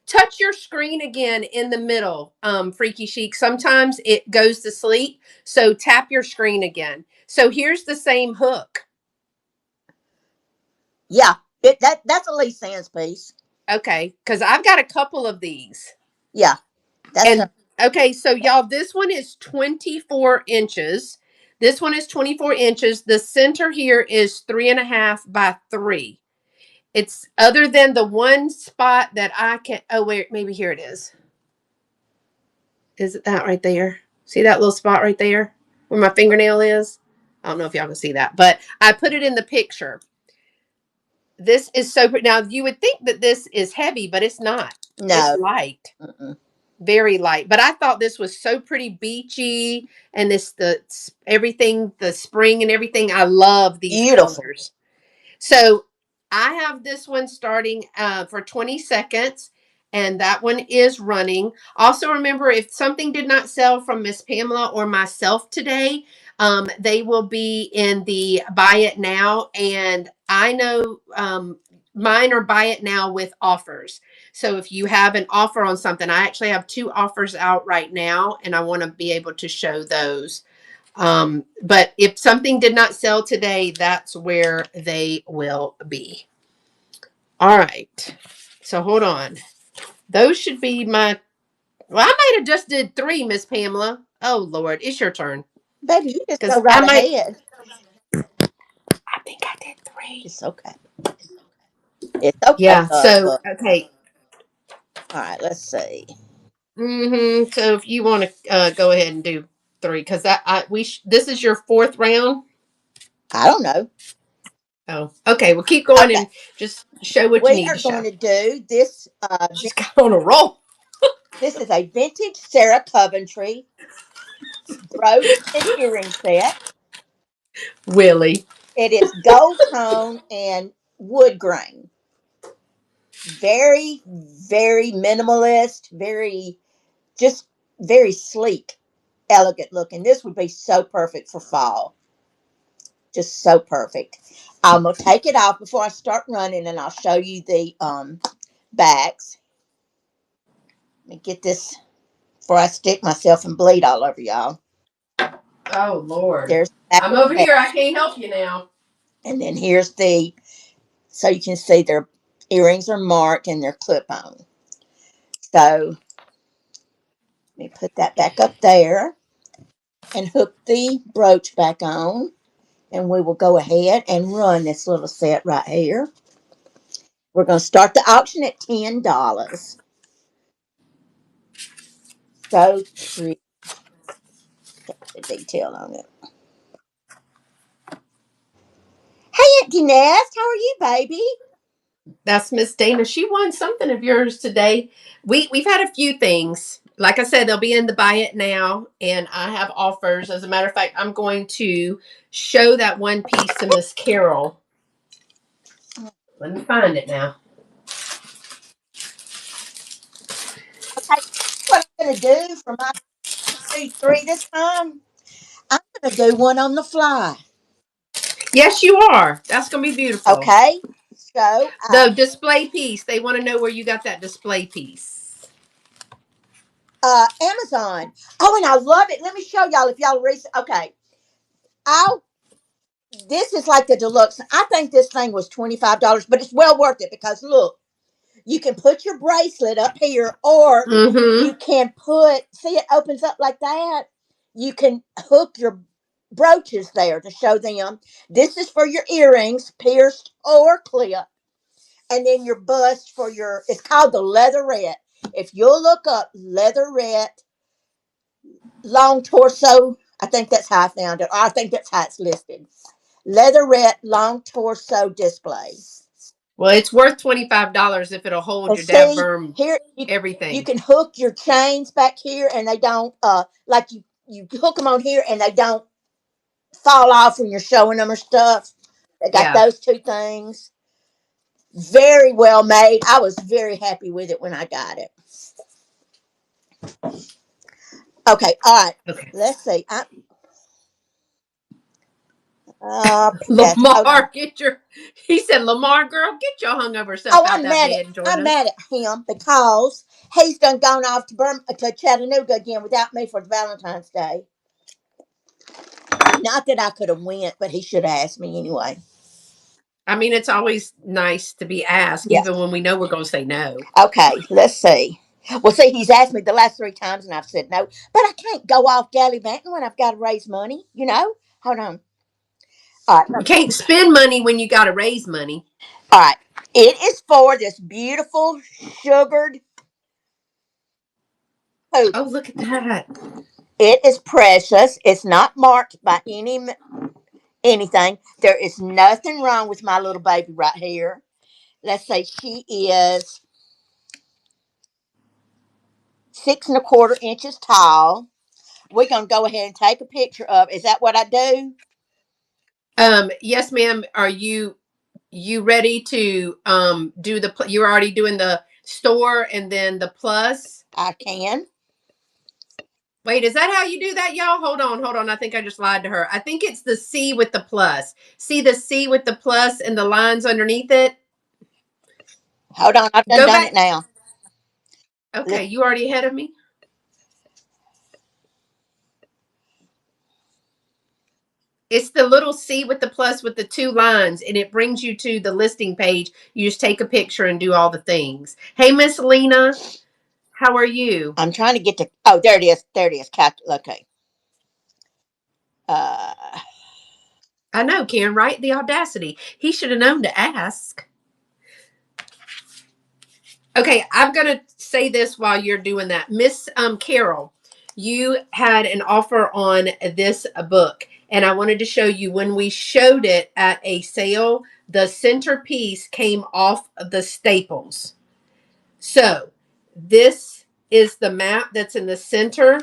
touch your screen again in the middle, Freaky Chic. Sometimes it goes to sleep. So tap your screen again. So here's the same hook. Yeah. That's a Lee Sands piece. Okay, because I've got a couple of these. Yeah. That's a And okay, so y'all, this one is 24 inches. This one is 24 inches. The center here is 3.5 by 3. It's other than the one spot that I can. Oh, wait, maybe here it is. Is it that right there? See that little spot right there where my fingernail is? I don't know if y'all can see that, but I put it in the picture. This is so pretty. Now, you would think that this is heavy, but it's not. It's no. light. Mm-mm. very light. But I thought this was so pretty beachy, and this the everything, the spring and everything. I love these Beautiful. colors. So I have this one starting for 20 seconds, and that one is running. Also, remember if something did not sell from Miss Pamela or myself today, they will be in the buy it now. And I know mine are buy it now with offers. So if you have an offer on something, I actually have two offers out right now, and I want to be able to show those. But if something did not sell today, that's where they will be. All right. So hold on. Those should be my. Well, I might have just did three, Miss Pamela. Oh Lord, it's your turn. Baby, you just go Because I right might. ahead. I think I did three. It's okay. It's okay, Yeah. love. So But okay. all right, let's see. So if you want to go ahead and do three, because that this is your fourth round. I don't know. Oh, okay. Well, keep going Okay, and just show what you we need are to show. going to do this. She's got on a roll. This is a vintage Sarah Coventry brooch and earring set. Willie. It is gold tone and wood grain. Very, very minimalist. Very, just very sleek, elegant looking. This would be so perfect for fall. Just so perfect. I'm gonna take it off before I start running, and I'll show you the backs. Let me get this before I stick myself and bleed all over y'all. Oh Lord. There's the back I'm of the over bag, here. I can't help you now. and then here's the so you can see their earrings are marked and they're clip on. So let me put that back up there and hook the brooch back on, and we will go ahead and run this little set right here. We're going to start the auction at $10. So pretty, the detail on it. Hey, Auntie Nest, how are you, baby? That's Miss Dana. She won something of yours today. We've had a few things. Like I said, they'll be in the buy it now, and I have offers. As a matter of fact, I'm going to show that one piece to Miss Carol. Let me find it now. Okay, what I'm going to do for my 2, 3 this time, I'm going to do one on the fly. Yes, you are. That's gonna be beautiful. Okay, so The display piece. They want to know where you got that display piece. Amazon. Oh, and I love it. Let me show y'all if y'all okay. I'll this is like the deluxe. I think this thing was $25, but it's well worth it because look, you can put your bracelet up here, or Mm-hmm. you can put, see, it opens up like that. You can hook your brooches there to show them this is for your earrings, pierced or clip, and then your bust for your, it's called the leatherette. If you'll look up leatherette long torso, I think that's how I found it, or I think that's how it's listed. Leatherette long torso display. Well, it's worth $25 if it'll hold And your see dadburm here, you everything. can hook your chains back here, and they don't like you hook them on here, and they don't fall off when you're showing them or stuff. They got Yeah. those two things. Very well made. I was very happy with it when I got it. Okay, all right. Okay. Let's see. Yes, hold on. Lamar, get your. He said, Lamar, girl, get your hungover self Oh, out that bed and join I'm us. mad at him because he's done gone off to Chattanooga again without me for Valentine's Day. Not that I could have went, but he should have asked me anyway. I mean, it's always nice to be asked, Yeah. even when we know we're going to say no. Okay, let's see. Well, see, he's asked me the last 3 times, and I've said no. But I can't go off gallivanting when I've got to raise money. Hold on. All right, You can't spend money when you got to raise money. all right. It is for this beautiful sugared Oh, poodle. look at that. It is precious. It's not marked by anything. There is nothing wrong with my little baby right here. Let's say she is 6¼ inches tall. We're going to go ahead and take a picture of. Is that what I do? Yes, ma'am. Are you ready to do you're already doing the store and then the plus? I can. Wait, is that how you do that, y'all? Hold on. I think I just lied to her. I think it's the C with the plus. See the C with the plus and the lines underneath it? Hold on. I've Go done it back. now. Okay, you already ahead of me? It's the little C with the plus with the two lines, and it brings you to the listing page. You just take a picture and do all the things. Hey, Miss Lena, how are you? I'm trying to get to. Oh, there it is. There it is. Okay. Uh, I know, Karen, right? The audacity. He should have known to ask. Okay, I'm going to say this while you're doing that. Miss Carol, you had an offer on this book, and I wanted to show you when we showed it at a sale, the centerpiece came off of the staples. So this is the map that's in the center.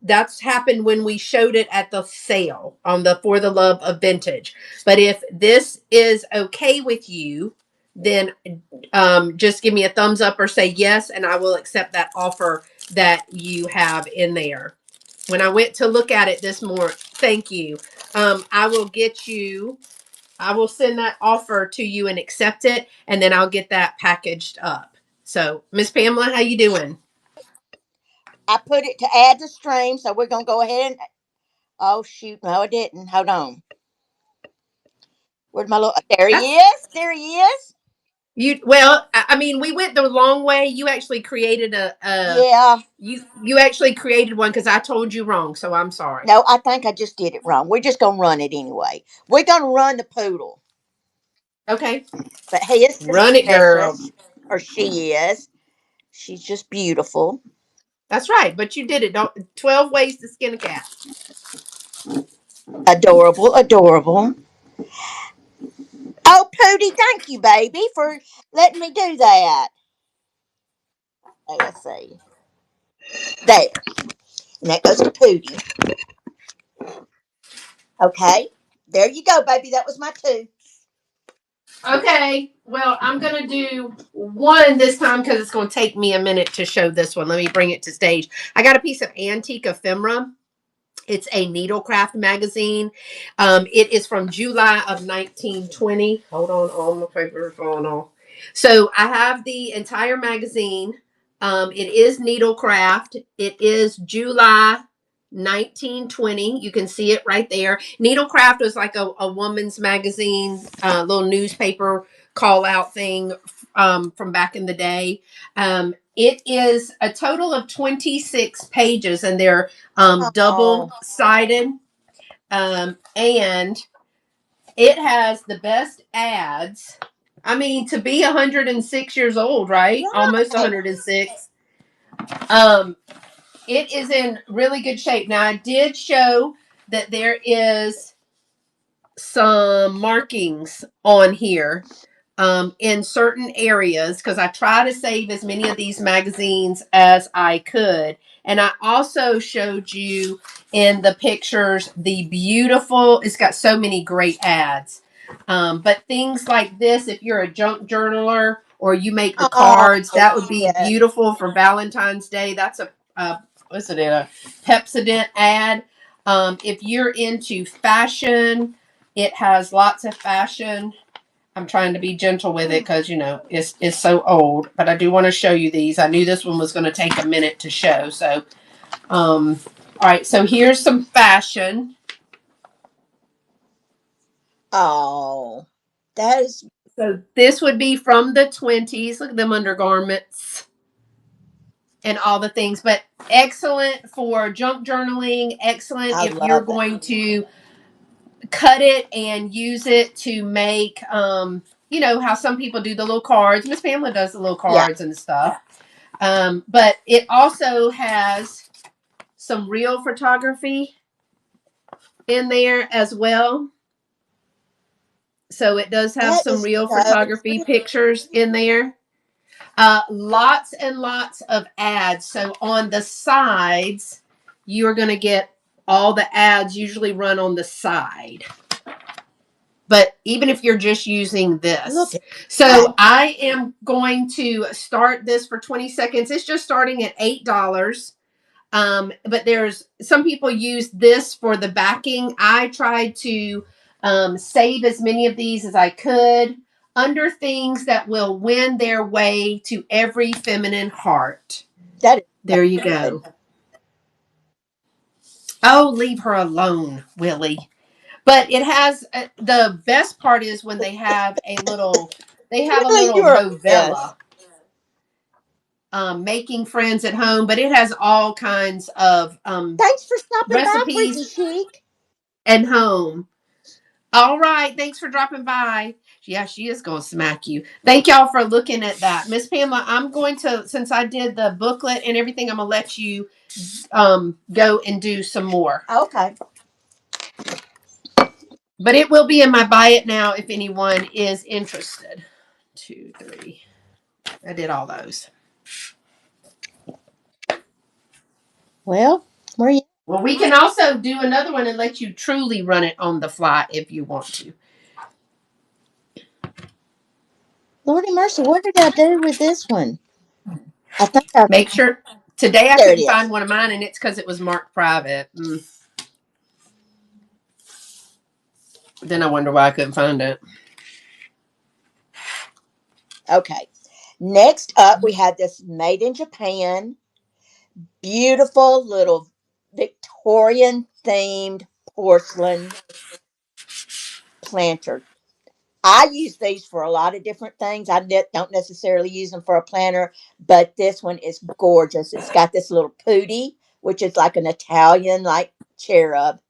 That's happened when we showed it at the sale on the For the Love of Vintage. But if this is okay with you, then just give me a thumbs up or say yes, and I will accept that offer that you have in there. When I went to look at it this morning, thank you. I will get you. I will send that offer to you and accept it, and then I'll get that packaged up. So, Miss Pamela, how you doing? I put it to add the stream, so we're going to go ahead and. Oh, shoot. No, I didn't. Hold on. Where's my little. There he That's is. There he is. you. Well, I mean, we went the long way. You actually created Yeah. you actually created one because I told you wrong. So I'm sorry. No, I think I just did it wrong. We're just going to run it anyway. We're going to run the poodle. Okay, But he is just run it, girl. precious. Or she is. She's just beautiful. That's right. But you did it. Don't 12 ways to skin a cat. Adorable. Adorable. Oh, Pootie, thank you, baby, for letting me do that. Okay, let's see. There. And that goes to Pootie. Okay. There you go, baby. That was my two. Okay. Well, I'm gonna do one this time because it's gonna take me a minute to show this one. Let me bring it to stage. I got a piece of antique ephemera. It's a needlecraft magazine. It is from July of 1920. Hold on, all my papers falling off. So I have the entire magazine. It is needlecraft. It is July 1920. You can see it right there. Needlecraft was like a woman's magazine, little newspaper call out thing from back in the day. It is a total of 26 pages, and they're double Oh, sided. And it has the best ads. I mean, to be 106 years old, right? Almost right. 106. Um, it is in really good shape. Now, I did show that there is some markings on here in certain areas because I try to save as many of these magazines as I could. And I also showed you in the pictures the beautiful, it's got so many great ads. But things like this, if you're a junk journaler or you make the Oh, cards, that would be yes. beautiful for Valentine's Day. That's what's it, a Pepsodent ad. If you're into fashion, it has lots of fashion. I'm trying to be gentle with it because it's so old. But I do want to show you these. I knew this one was going to take a minute to show. So, all right. So here's some fashion. Oh, that is. So this would be from the 20s. Look at them undergarments and all the things. But excellent for junk journaling. Excellent I if you're love that. going to cut it and use it to make how some people do the little cards. Miss Pamela does the little Yeah. cards and stuff. But it also has some real photography in there as well. So it does have That some is real so photography pretty. pictures in there. Lots and lots of ads. So on the sides, you're going to get all the ads usually run on the side. But even if you're just using Look this. at that. So I am going to start this for 20 seconds. It's just starting at $8. But there's some people use this for the backing. I tried to save as many of these as I could under things that will win their way to every feminine heart. That is so There you good. go. Oh, leave her alone, Willie. But it has the best part is when they have a Really, little you're a mess. novella, making friends at home, but it has all kinds of Thanks for stopping by, Freaky recipes Chic. and home. All right. Thanks for dropping by. Yeah, she is going to smack you. Thank y'all for looking at that. Miss Pamela, I'm going to, since I did the booklet and everything, I'm going to let you go and do some more. Okay. But it will be in my buy it now if anyone is interested. 2, 3. I did all those. Well, where you? Well, we can also do another one and let you truly run it on the fly if you want to. Lordy mercy, what did I do with this one? I think I. Make sure. Today I There it couldn't find is. one of mine, and it's because it was marked private. Then I wonder why I couldn't find it. Okay. Next up, we had this made in Japan, beautiful little Victorian themed porcelain planter. I use these for a lot of different things. I don't necessarily use them for a planter, but this one is gorgeous. It's got this little pooty, which is like an Italian like cherub,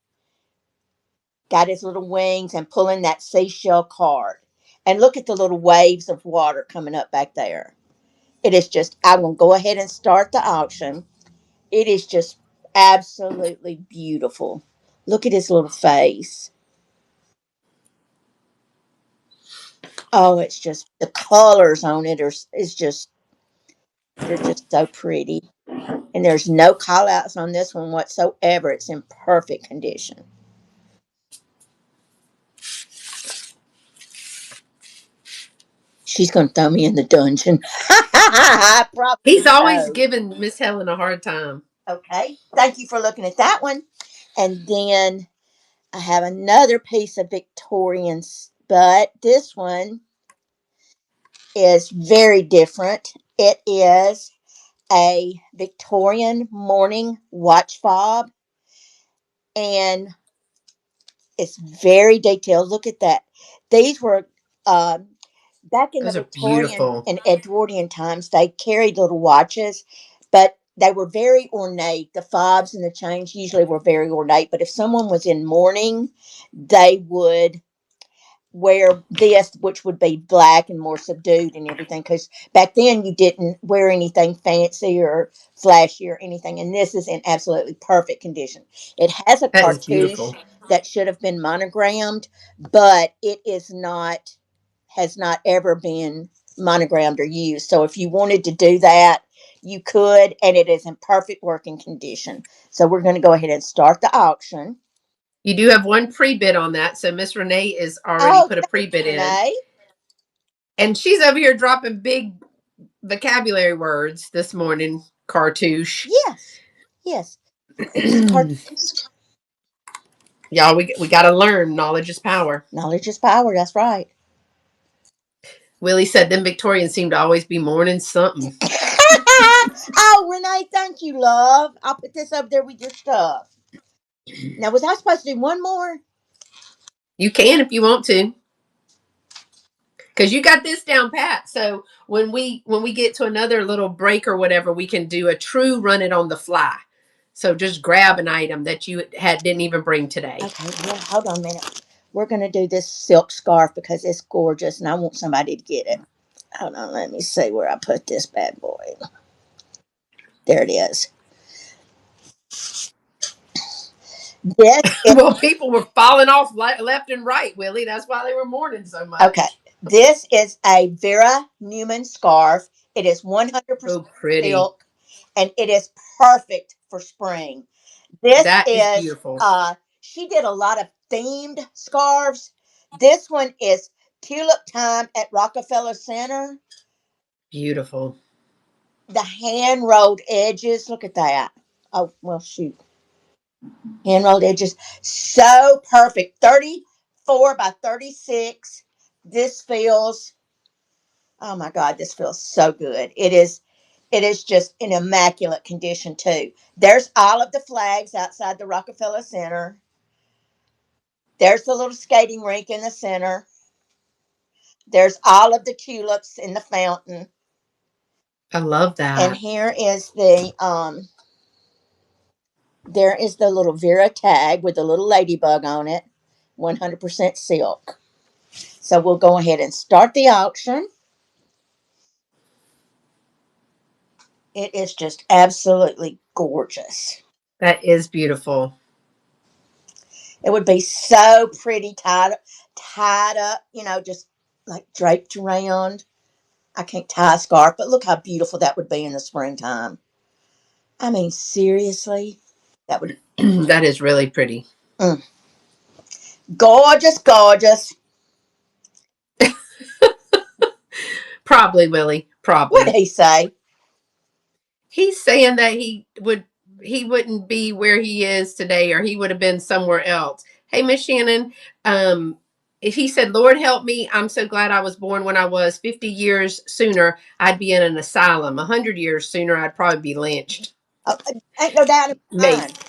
got his little wings and pulling that seashell card. And look at the little waves of water coming up back there. It is just, I'm going to go ahead and start the auction. It is just absolutely beautiful. Look at his little face. Oh, it's just, the colors on it are, is just, they're just so pretty. And there's no call outs on this one whatsoever. It's in perfect condition. She's going to throw me in the dungeon. He's Probably always so. giving Miss Helen a hard time. Okay. Thank you for looking at that one. And then I have another piece of Victorian, but this one is very different. It is a Victorian morning watch fob, and it's very detailed. Look at that. These were uh, back in the Those are Victorian beautiful. and Edwardian times. They carried little watches, but they were very ornate. The fobs and the chains usually were very ornate. But if someone was in mourning, they would wear this, which would be black and more subdued and everything. Because back then you didn't wear anything fancy or flashy or anything. And this is in absolutely perfect condition. It has a That is cartouche beautiful. that should have been monogrammed, but it is not, has not ever been monogrammed or used. So if you wanted to do that, you could, and it is in perfect working condition. So we're going to go ahead and start the auction. You do have one pre-bid on that, so Miss Renee is already Oh, put a thank pre-bid you, in, Renee. and she's over here dropping big vocabulary words this morning. Cartouche. Yes, yes. It's cartoons. Y'all, we got to learn. Knowledge is power. Knowledge is power. That's right. Willie said them Victorians seem to always be mourning something. Oh, Renee, thank you, love. I'll put this up there with your stuff. Now, was I supposed to do one more? You can if you want to, because you got this down pat. So when we get to another little break or whatever, we can do a true run it on the fly. So just grab an item that you didn't even bring today. Okay, well, hold on a minute. We're going to do this silk scarf because it's gorgeous and I want somebody to get it. Hold on, let me see where I put this bad boy. There it is. This is, Well, people were falling off left and right, Willie. That's why they were mourning so okay. much. This is a Vera Newman scarf. It is 100% So pretty. silk, and it is perfect for spring. This That is is beautiful. she did a lot of themed scarves. This one is Tulip Time at Rockefeller Center. Beautiful. The hand rolled edges. Look at that. Oh, well, shoot. Hand rolled edges. So perfect. 34 by 36. This feels, oh my God, this feels so good. It is just in immaculate condition too. There's all of the flags outside the Rockefeller Center. There's the little skating rink in the center. There's all of the tulips in the fountain. I love And that. here is the there is the little Vera tag with the little ladybug on it. 100% silk. So we'll go ahead and start the auction. It is just absolutely gorgeous. That is beautiful. It would be so pretty tied up, just like draped around. I can't tie a scarf, but look how beautiful that would be in the springtime. I mean, seriously, that would That is really pretty. mm, gorgeous, gorgeous. Probably, Willie. What did Probably. he say? He's saying that he wouldn't be where he is today, or he would have been somewhere else. Hey, Miss Shannon, um, if he said, "Lord help me, I'm so glad I was born when I was 50 years sooner, I'd be in an asylum. 100 years sooner, I'd probably be lynched." Oh, ain't no doubt in my Maybe, mind.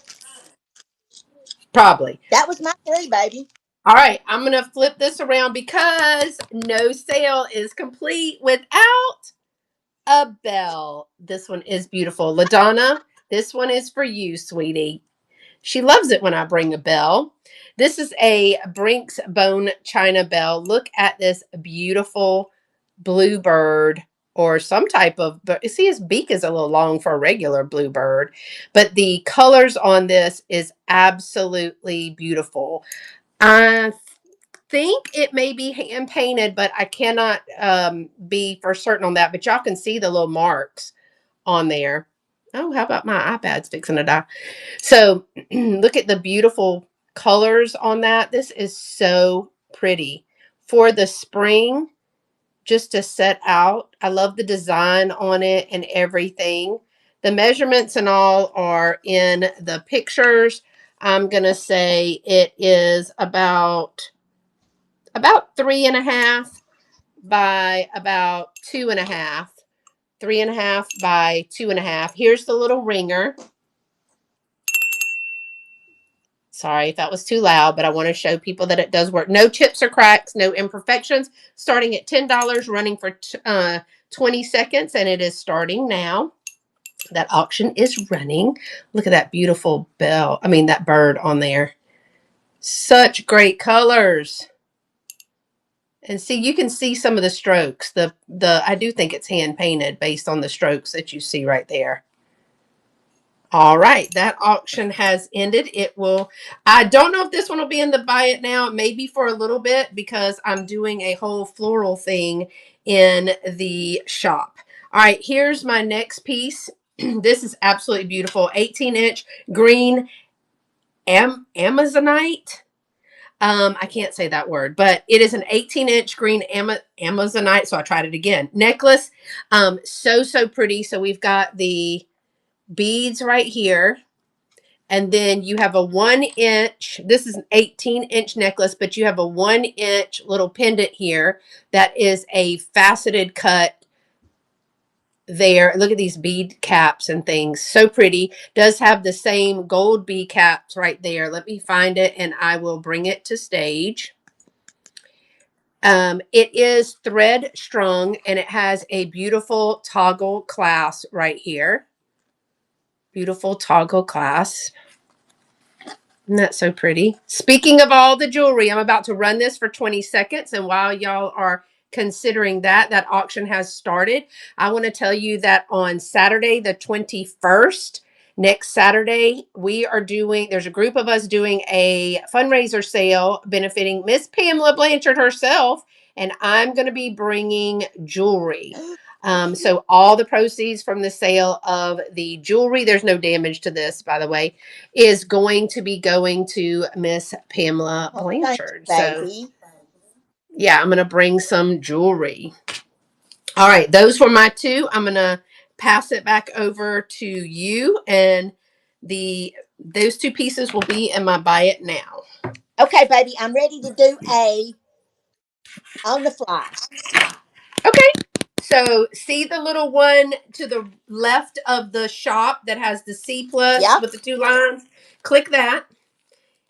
probably. That was my three, baby. All right, I'm gonna flip this around because no sale is complete without a bell. This one is beautiful. LaDonna, this one is for you, sweetie. She loves it when I bring a bell. This is a Brink's Bone China bell. Look at this beautiful bluebird or some type of, but see his beak is a little long for a regular bluebird, but the colors on this is absolutely beautiful. I think it may be hand painted, but I cannot be for certain on that. But y'all can see the little marks on there. Oh, how about my iPad's fixing to die? So look at the beautiful colors on that. This is so pretty for the spring, just to set out. I love the design on it and everything. The measurements and all are in the pictures. I'm gonna say it is about 3.5 by about 2.5. 3.5 by 2.5. Here's the little ringer. Sorry if that was too loud, but I want to show people that it does work. No chips or cracks, no imperfections. Starting at $10, running for 20 seconds, and it is starting now. That auction is running. Look at that beautiful bell. I mean, that bird on there. Such great colors. And see, you can see some of the strokes. The I do think it's hand painted based on the strokes that you see right there. All right, that auction has ended. It will, I don't know if this one will be in the buy it now, maybe for a little bit because I'm doing a whole floral thing in the shop. All right, here's my next piece. This is absolutely beautiful. 18-inch green Amazonite. I can't say that word, but it is an 18-inch green Amazonite. So I tried it again. Necklace. So pretty. So we've got the beads right here. And then you have a 1 inch, this is an 18-inch necklace, but you have a 1 inch little pendant here that is a faceted cut there. Look at these bead caps and things. So pretty. Does have the same gold bead caps right there. Let me find it and I will bring it to stage. It is thread strung and it has a beautiful toggle clasp right here. Beautiful toggle clasp. Isn't that so pretty? Speaking of all the jewelry, I'm about to run this for 20 seconds. And while y'all are considering that, that auction has started. I want to tell you that on Saturday, the 21st, next Saturday, we are doing, there's a group of us doing a fundraiser sale benefiting Miss Pamela Blanchard herself. And I'm going to be bringing jewelry. So all the proceeds from the sale of the jewelry, there's no damage to this, by the way, is going to be going to Miss Pamela Oh, thank you, Blanchard. So baby. yeah, I'm going to bring some jewelry. All right, those were my two. I'm going to pass it back over to you, and those two pieces will be in my buy it now. Okay, baby, I'm ready to do a on the fly. Okay. So see the little one to the left of the shop that has the C plus Yep. with the two lines? Click that.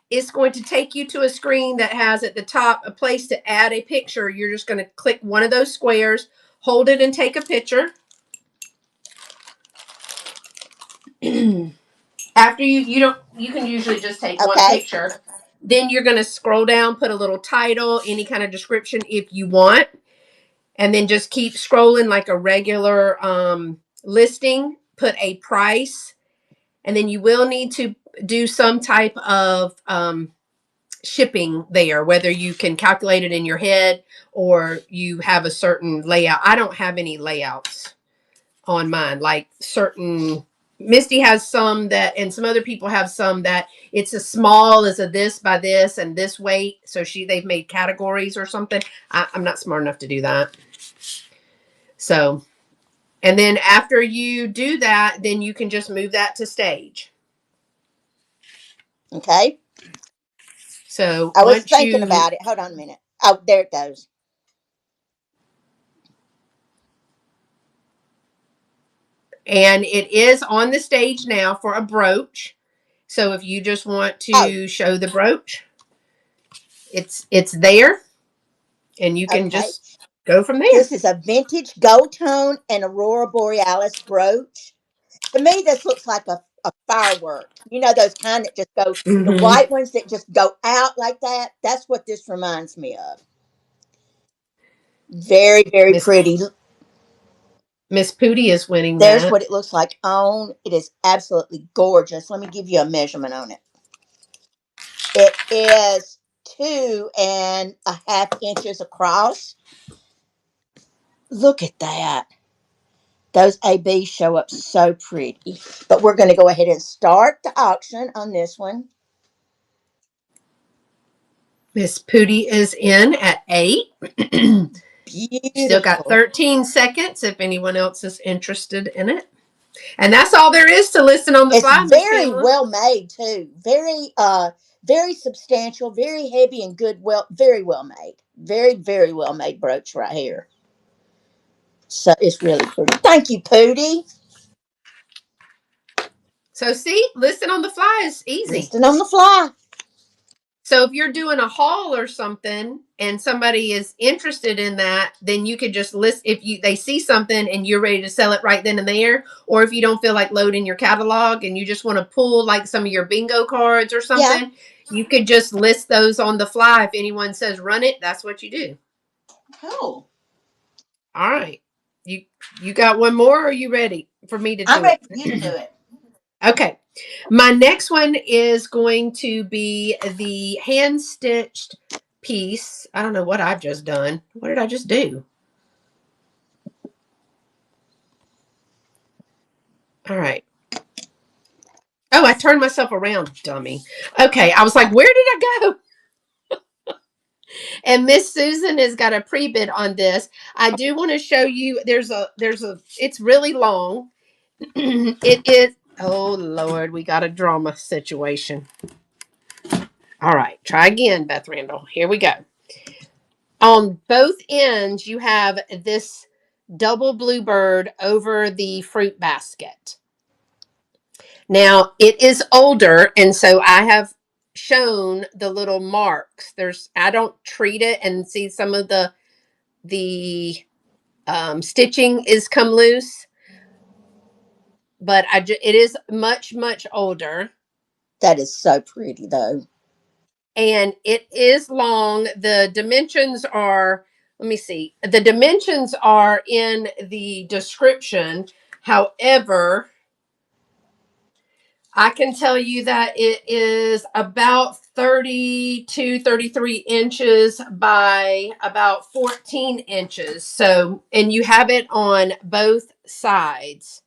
It's going to take you to a screen that has at the top a place to add a picture. You're just going to click one of those squares, hold it and take a picture. After you can usually just take one Okay. picture. Then you're going to scroll down, put a little title, any kind of description if you want, and then just keep scrolling like a regular listing. Put a price, and then you will need to do some type of shipping there, whether you can calculate it in your head or you have a certain layout. I don't have any layouts on mine, like certain Misty has some that, and some other people have some that it's as small as a this by this and this weight. So they've made categories or something. I'm not smart enough to do that. So, and then after you do that, then you can just move that to stage. Okay. So I was once thinking you, about it. Hold on a minute. Oh, there it goes. and it is on the stage now for a brooch. So if you just want Oh, to show the brooch, it's there, and you can okay. just go from there. This is a vintage gold tone and aurora borealis brooch. To me, this looks like a firework. You know those kind that just go, the Mm-hmm. white ones that just go out like that? That's what this reminds me of. Very, very Miss pretty. Miss Pooty is winning There's that. what it looks like on. It is absolutely gorgeous. Let me give you a measurement on it. It is 2.5 inches across. Look at that. Those ABs show up so pretty. But we're going to go ahead and start the auction on this one. Miss Pooty is in at 8. Still got Beautiful. 13 seconds if anyone else is interested in it. And that's all there is to listen on the It's fly, Miss very Pamela. well made too. Very substantial, very heavy and good, very well made. Very, very well made brooch right here. So it's really pretty. Thank you, Pootie. So see, listen on the fly is easy. Listing on the fly. So if you're doing a haul or something and somebody is interested in that, then you could just list if they see something and you're ready to sell it right then and there, or if you don't feel like loading your catalog and you just want to pull like some of your bingo cards or Yeah. something, you could just list those on the fly. If anyone says run it, that's what you do. Cool. All right. You you got one more, or are you ready for me to I'm do ready for you to do it? it. Okay. My next one is going to be the hand stitched piece. I don't know what I've just done. What did I just do? All right. Oh, I turned myself around, dummy. Okay. I was like, where did I go? And Miss Susan has got a pre-bid on this. I do want to show you it's really long. It is, oh Lord, we got a drama situation. All right. Try again, Beth Randall. Here we go. On both ends, you have this double bluebird over the fruit basket. Now, it is older, and so I have shown the little marks. I don't treat it and see some of the stitching is come loose, but it is much, much older. That is so pretty though. And it is long. The dimensions are, let me see, the dimensions are in the description. However, I can tell you that it is about 32, 33 inches by about 14 inches. So, and you have it on both sides.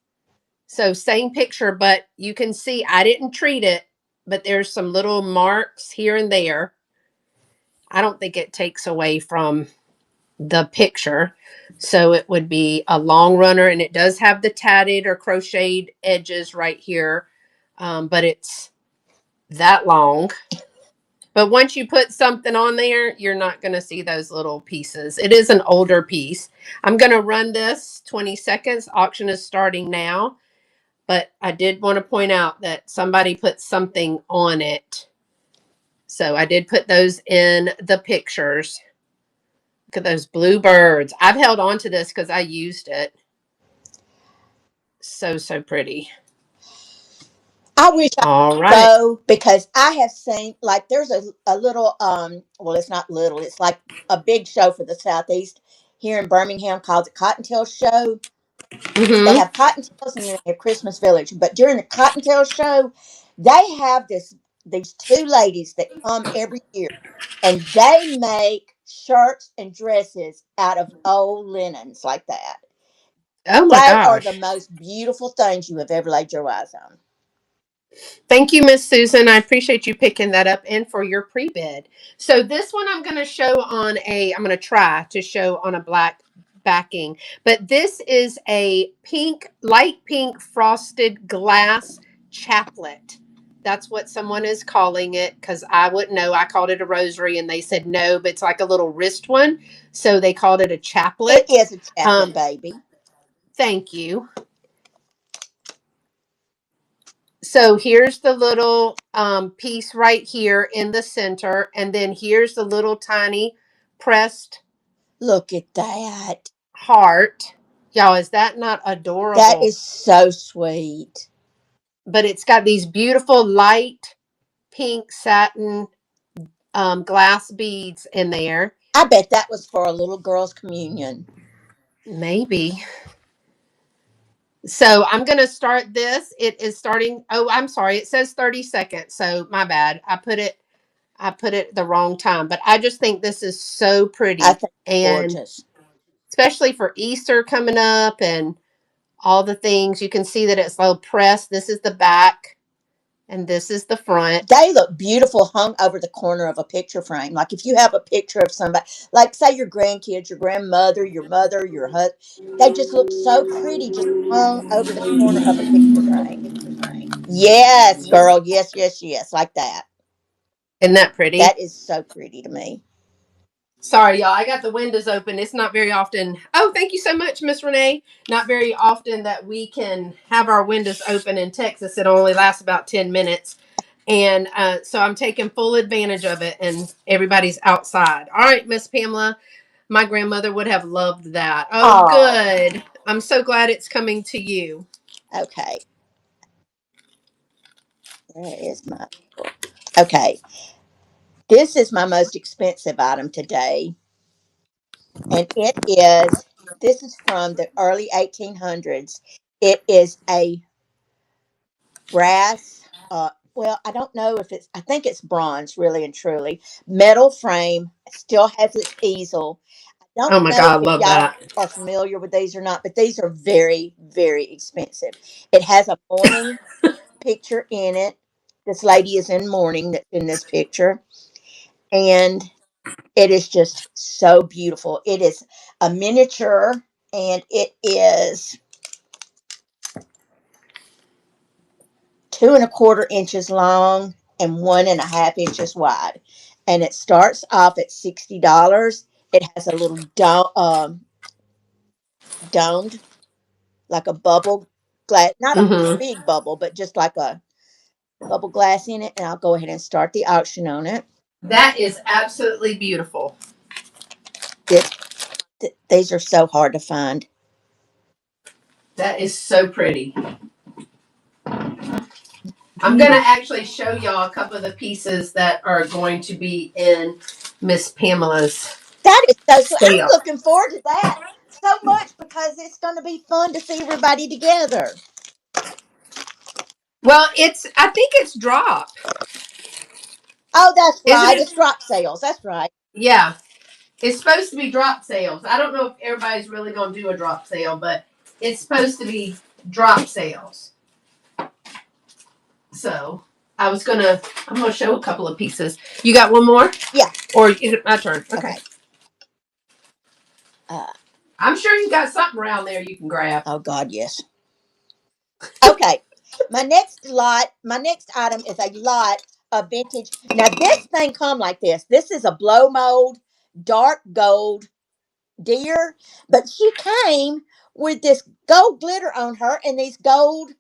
So, same picture, but you can see I didn't treat it, but there's some little marks here and there. I don't think it takes away from the picture. So, it would be a long runner, and it does have the tatted or crocheted edges right here. But it's that long. But once you put something on there, you're not going to see those little pieces. It is an older piece. I'm going to run this 20 seconds. Auction is starting now. But I did want to point out that somebody put something on it. So I did put those in the pictures. Look at those blue birds. I've held on to this because I used it. So, so pretty. I wish I All could right. go because I have seen like there's a little well it's not little, it's like a big show for the Southeast here in Birmingham called the Cottontail Show. They Mm-hmm. have Cottontails and then they have Christmas Village. But during the Cottontail Show, they have these two ladies that come every year and they make shirts and dresses out of old linens like that. Oh my They are the gosh. most beautiful things you have ever laid your eyes on. Thank you, Miss Susan. I appreciate you picking that up and for your pre-bid. So this one I'm going to show on I'm going to try to show on a black backing, but this is a pink, light pink frosted glass chaplet. That's what someone is calling it because I wouldn't know. I called it a rosary and they said no, but it's like a little wrist one. So they called it a It chaplet. is a chaplet, Um, baby. Thank you. So here's the little piece right here in the center. And then here's the little tiny pressed Look at that. heart. Y'all, is that not That adorable? is so sweet. But it's got these beautiful light pink satin glass beads in there. I bet that was for a little girl's communion. Maybe. So I'm going to start this. It is starting. Oh, I'm sorry. It says 30 seconds. So my bad. I put it the wrong time, but I just think this is so I pretty. think it's And gorgeous. especially for Easter coming up and all the things. You can see that it's low pressed. This is the back and this is the front. They look beautiful hung over the corner of a picture frame. Like if you have a picture of somebody, like say your grandkids, your grandmother, your mother, your husband, they just look so pretty just hung over the corner of a picture frame. Yes, girl. Yes, yes, yes. Like that. Isn't that pretty? That is so pretty to me. Sorry, y'all. I got the windows open. It's not very often. Oh, thank you so much, Miss Renee. Not very often that we can have our windows open in Texas. It only lasts about 10 minutes. And so I'm taking full advantage of it, and everybody's outside. All right, Miss Pamela. My grandmother would have loved that. Oh, Oh, good. I'm so glad it's coming to you. okay. Where is my book? Okay. This is my most expensive item today. And this is from the early 1800s. It is a brass, well, I don't know if I think it's bronze, really and truly. Metal frame, still has its easel. I don't Oh my know God, I if love y'all that. are familiar with these or not, but these are very, very expensive. It has a mourning picture in it. This lady is in mourning that's in this picture. And it is just so beautiful. It is a miniature and it is 2.25 inches long and 1.5 inches wide. And it starts off at $60. It has a little domed, like a bubble glass, not a Hmm. big bubble, but just like a bubble glass in it. And I'll go ahead and start the auction on it. That is absolutely beautiful. This, these are so hard to find. That is so pretty. I'm going to actually show y'all a couple of the pieces that are going to be in Miss Pamela's That is so sweet. I'm sale. looking forward to that so much because it's going to be fun to see everybody together. Well, I think it's drop, Oh, that's isn't right. it? It's drop sales. That's right. Yeah. It's supposed to be drop sales. I don't know if everybody's really going to do a drop sale, but it's supposed to be drop sales. So I'm going to show a couple of pieces. You got one more? Yeah. Or is it my turn? Okay. Okay. Uh, I'm sure you got something around there you can grab. oh God, yes. Okay. My next item is a lot of vintage. Now this thing come like this. This is a blow mold, dark gold deer, but she came with this gold glitter on her and these gold,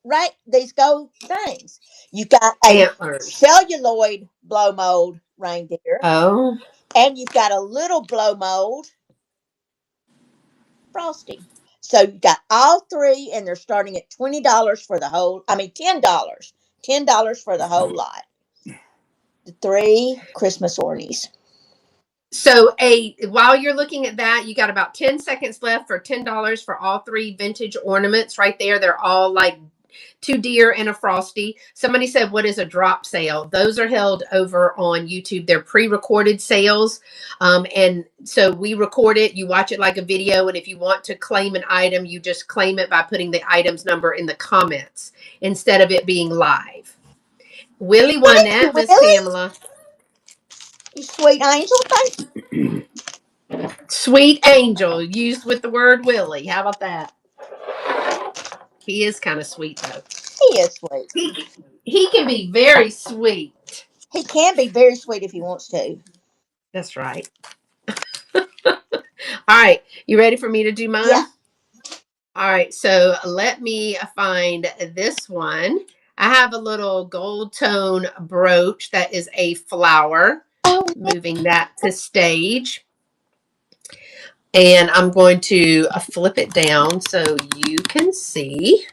right? These gold things. You got a Antlers. celluloid blow mold reindeer, Oh. and you've got a little blow mold frosty. So you got all three, and they're starting at $20 for the whole. I mean, $10 for the whole lot. The three Christmas ornies. So while you're looking at that, you got about 10 seconds left for $10 for all three vintage ornaments right there. They're all like two deer and a frosty. Somebody said, what is a drop sale? Those are held over on YouTube. They're pre-recorded sales. And so we record it, you watch it like a video. And if you want to claim an item, you just claim it by putting the item's number in the comments instead of it being live. Willie won Thank you, that, Miss Willie. Pamela. You sweet angel. Thank you. Sweet angel used with the word Willie. How about that? He is kind of sweet though. He is sweet. He can be very sweet. He can be very sweet if he wants to. That's right. All right, you ready for me to do Yeah. mine? All right, so let me find this one. I have a little gold tone brooch that is a flower. Oh, Moving that to stage. And I'm going to flip it down so you can see.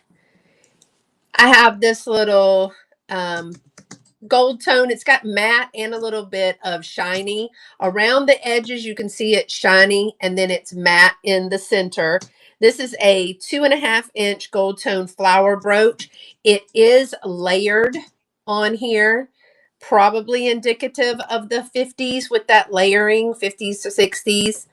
I have this little gold tone. It's got matte and a little bit of shiny. Around the edges, you can see it shiny, and then it's matte in the center. This is a 2.5-inch gold tone flower brooch. It is layered on here, probably indicative of the 50s with that layering, 50s to 60s.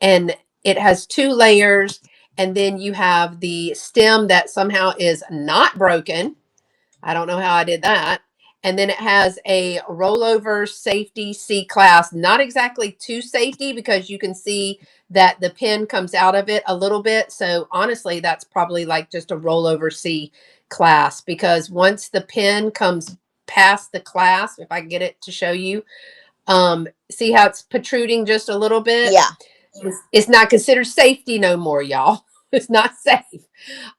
And it has two layers, and then you have the stem that somehow is not broken. I don't know how I did that. And then it has a rollover safety C-class, not exactly to safety because you can see that the pin comes out of it a little bit. So honestly, that's probably like just a rollover C-class because once the pin comes past the clasp, if I get it to show you, see how it's protruding just a little bit? yeah. It's not considered safety no more, y'all. It's not safe.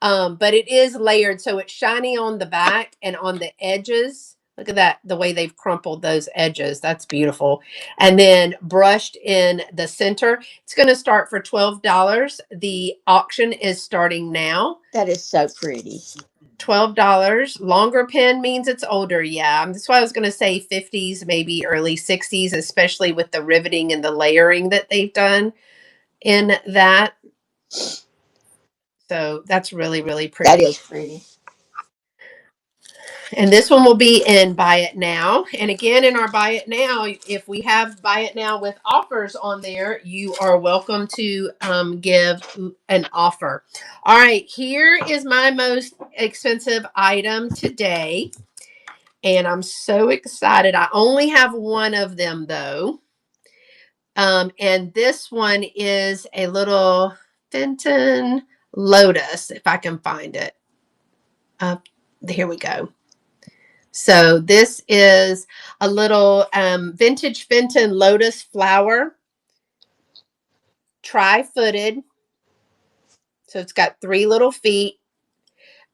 But it is layered, so it's shiny on the back and on the edges. Look at that, the way they've crumpled those edges. That's beautiful. And then brushed in the center. It's going to start for $12. The auction is starting now. That is so pretty. $12. Longer pin means it's older. Yeah. That's why I was going to say 50s, maybe early 60s, especially with the riveting and the layering that they've done in that. So that's really, really pretty. That is pretty. And this one will be in Buy It Now. And again, in our Buy It Now, if we have Buy It Now with offers on there, you are welcome to give an offer. All right, here is my most expensive item today. And I'm so excited. I only have one of them, though. And this one is a little Fenton Lotus, if I can find it. Here we go. So this is a little vintage Fenton Lotus flower, tri-footed. So it's got 3 little feet.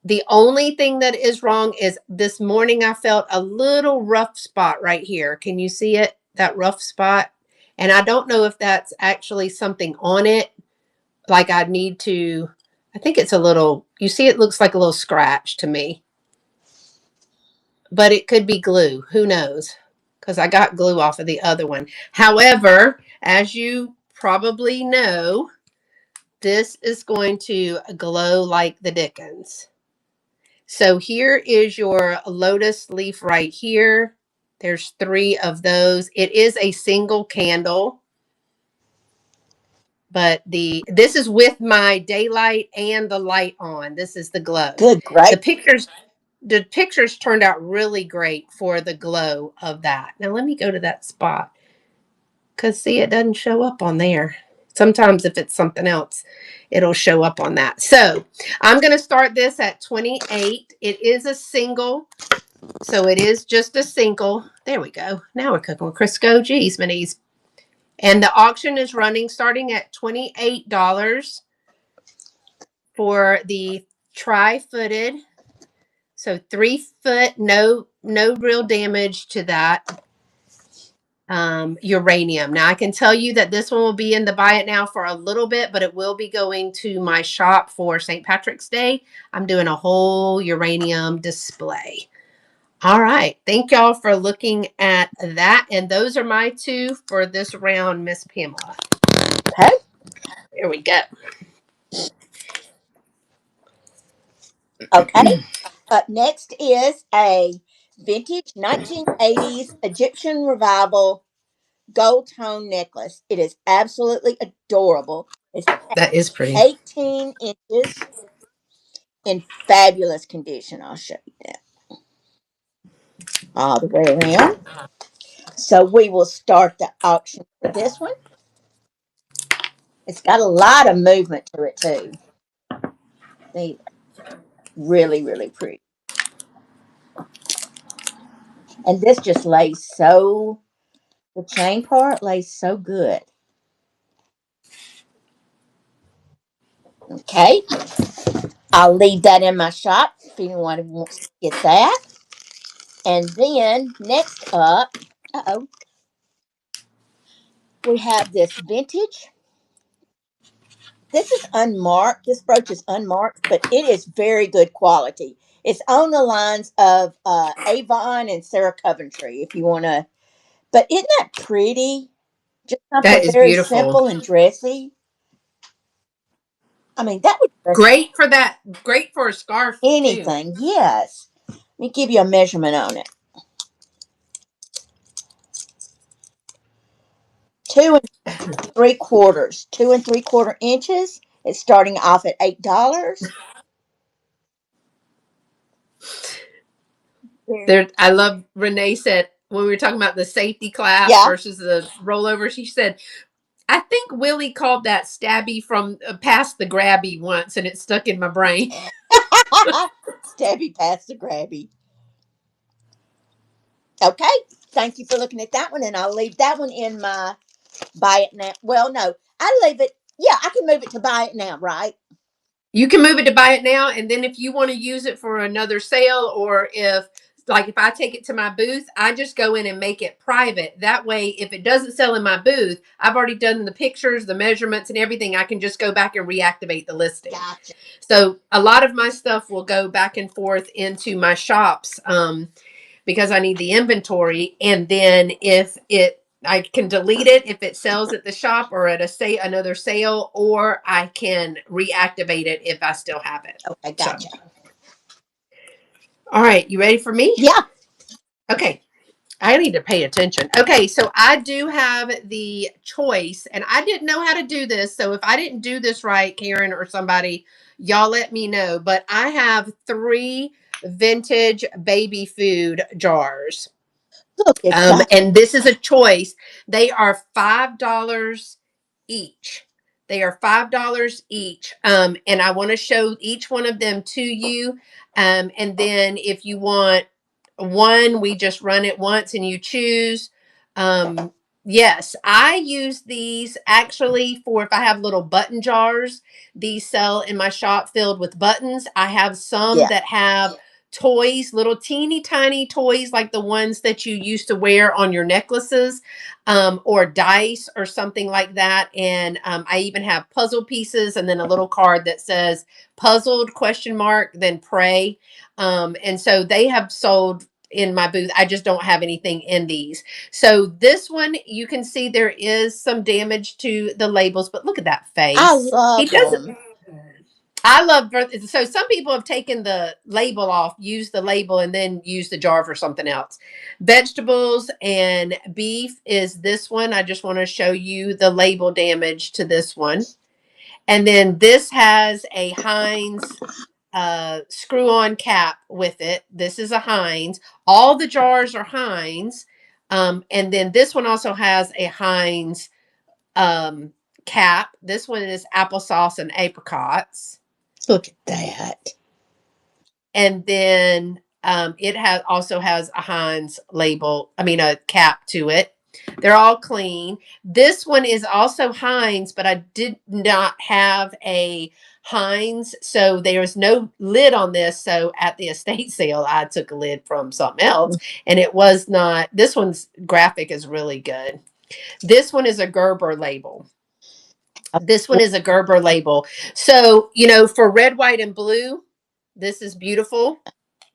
The only thing that is wrong is this morning I felt a little rough spot right here. Can you see it? That rough spot? And I don't know if that's actually something on it. Like I need to, I think it's a little, you see it looks like a little scratch to me. But it could be glue. Who knows? Because I got glue off of the other one. However, as you probably know, this is going to glow like the dickens. So here is your lotus leaf right here. There's 3 of those. It is a single candle, but this is with my daylight and the light on. This is the glow. Good, The great. pictures the pictures turned out really great for the glow of that. Now let me go to that spot, cuz see, it doesn't show up on there. Sometimes if it's something else, it'll show up on that. So, I'm going to start this at 28. It is a single. So it is just a single. There we go. Now we're cooking with Crisco. Geez, minis. And the auction is running starting at $28 for the tri-footed. So 3 foot, no real damage to that uranium. Now I can tell you that this one will be in the buy it now for a little bit, but it will be going to my shop for St. Patrick's Day. I'm doing a whole uranium display. All right. Thank y'all for looking at that. And those are my 2 for this round, Miss Pamela. Okay. There we go. Okay. Up next is a vintage 1980s Egyptian revival gold tone necklace. It is absolutely adorable. It's That is pretty. 18 inches in fabulous condition. I'll show you that all the way around. So we will start the auction for this one. It's got a lot of movement to it too. They really, really pretty. And this just lays so, the chain part lays so good. Okay. I'll leave that in my shop if anyone wants to get that. And then next up, oh, we have this vintage. This is unmarked. This brooch is unmarked, but it is very good quality. It's on the lines of Avon and Sarah Coventry, if you want to. But isn't that pretty? Just something That is very beautiful. simple and dressy. I mean, that would dress Great for that. Great for a scarf, too. anything. Yes. Let me give you a measurement on it. 2 3/4. 2 3/4 inches. It's starting off at $8. There, I love Renee said when we were talking about the safety clasp Yeah. versus the rollover, she said, I think Willie called that stabby from past the grabby once, and it stuck in my brain. Stabby past the grabby. Okay. Thank you for looking at that one, and I'll leave that one in my buy it now. Well, no, I leave it. Yeah, I can move it to buy it now, right? You can move it to buy it now, and then if you want to use it for another sale, or if I take it to my booth, I just go in and make it private. That way, if it doesn't sell in my booth, I've already done the pictures, the measurements, and everything. I can just go back and reactivate the listing. Gotcha. So a lot of my stuff will go back and forth into my shops because I need the inventory, and then if it I can delete it if it sells at the shop or at another sale, or I can reactivate it if I still have it. Okay, So, gotcha. all right, you ready for me? Yeah. Okay, I need to pay attention. Okay, so I do have the choice, and I didn't know how to do this. So if I didn't do this right, Karen or somebody, y'all let me know. But I have 3 vintage baby food jars. Look at that. And this is a choice. They are $5 each. They are $5 each. And I want to show each one of them to you. And then if you want one, we just run it once and you choose. Yes, I use these actually for if I have little button jars. These sell in my shop filled with buttons. I have some Yeah. that have toys, little teeny tiny toys like the ones that you used to wear on your necklaces, or dice or something like that. And I even have puzzle pieces and then a little card that says puzzled question mark, then pray. And so they have sold in my booth. I just don't have anything in these. So this one, you can see there is some damage to the labels, but look at that I face. He love doesn't. them. I love so some people have taken the label off, used the label, and then used the jar for something else. Vegetables and beef is this one. I just want to show you the label damage to this one. And then this has a Heinz screw-on cap with it. This is a Heinz. All the jars are Heinz. And then this one also has a Heinz cap. This one is applesauce and apricots. Look at that. And then it also has a Heinz label, I mean a cap to it. They're all clean. This one is also Heinz, but I did not have a Heinz, so there was no lid on this. So at the estate sale, I took a lid from something else, and it was not. This one's graphic is really good. This one is a Gerber label. This one is a Gerber label. So, for red, white, and blue, this is beautiful.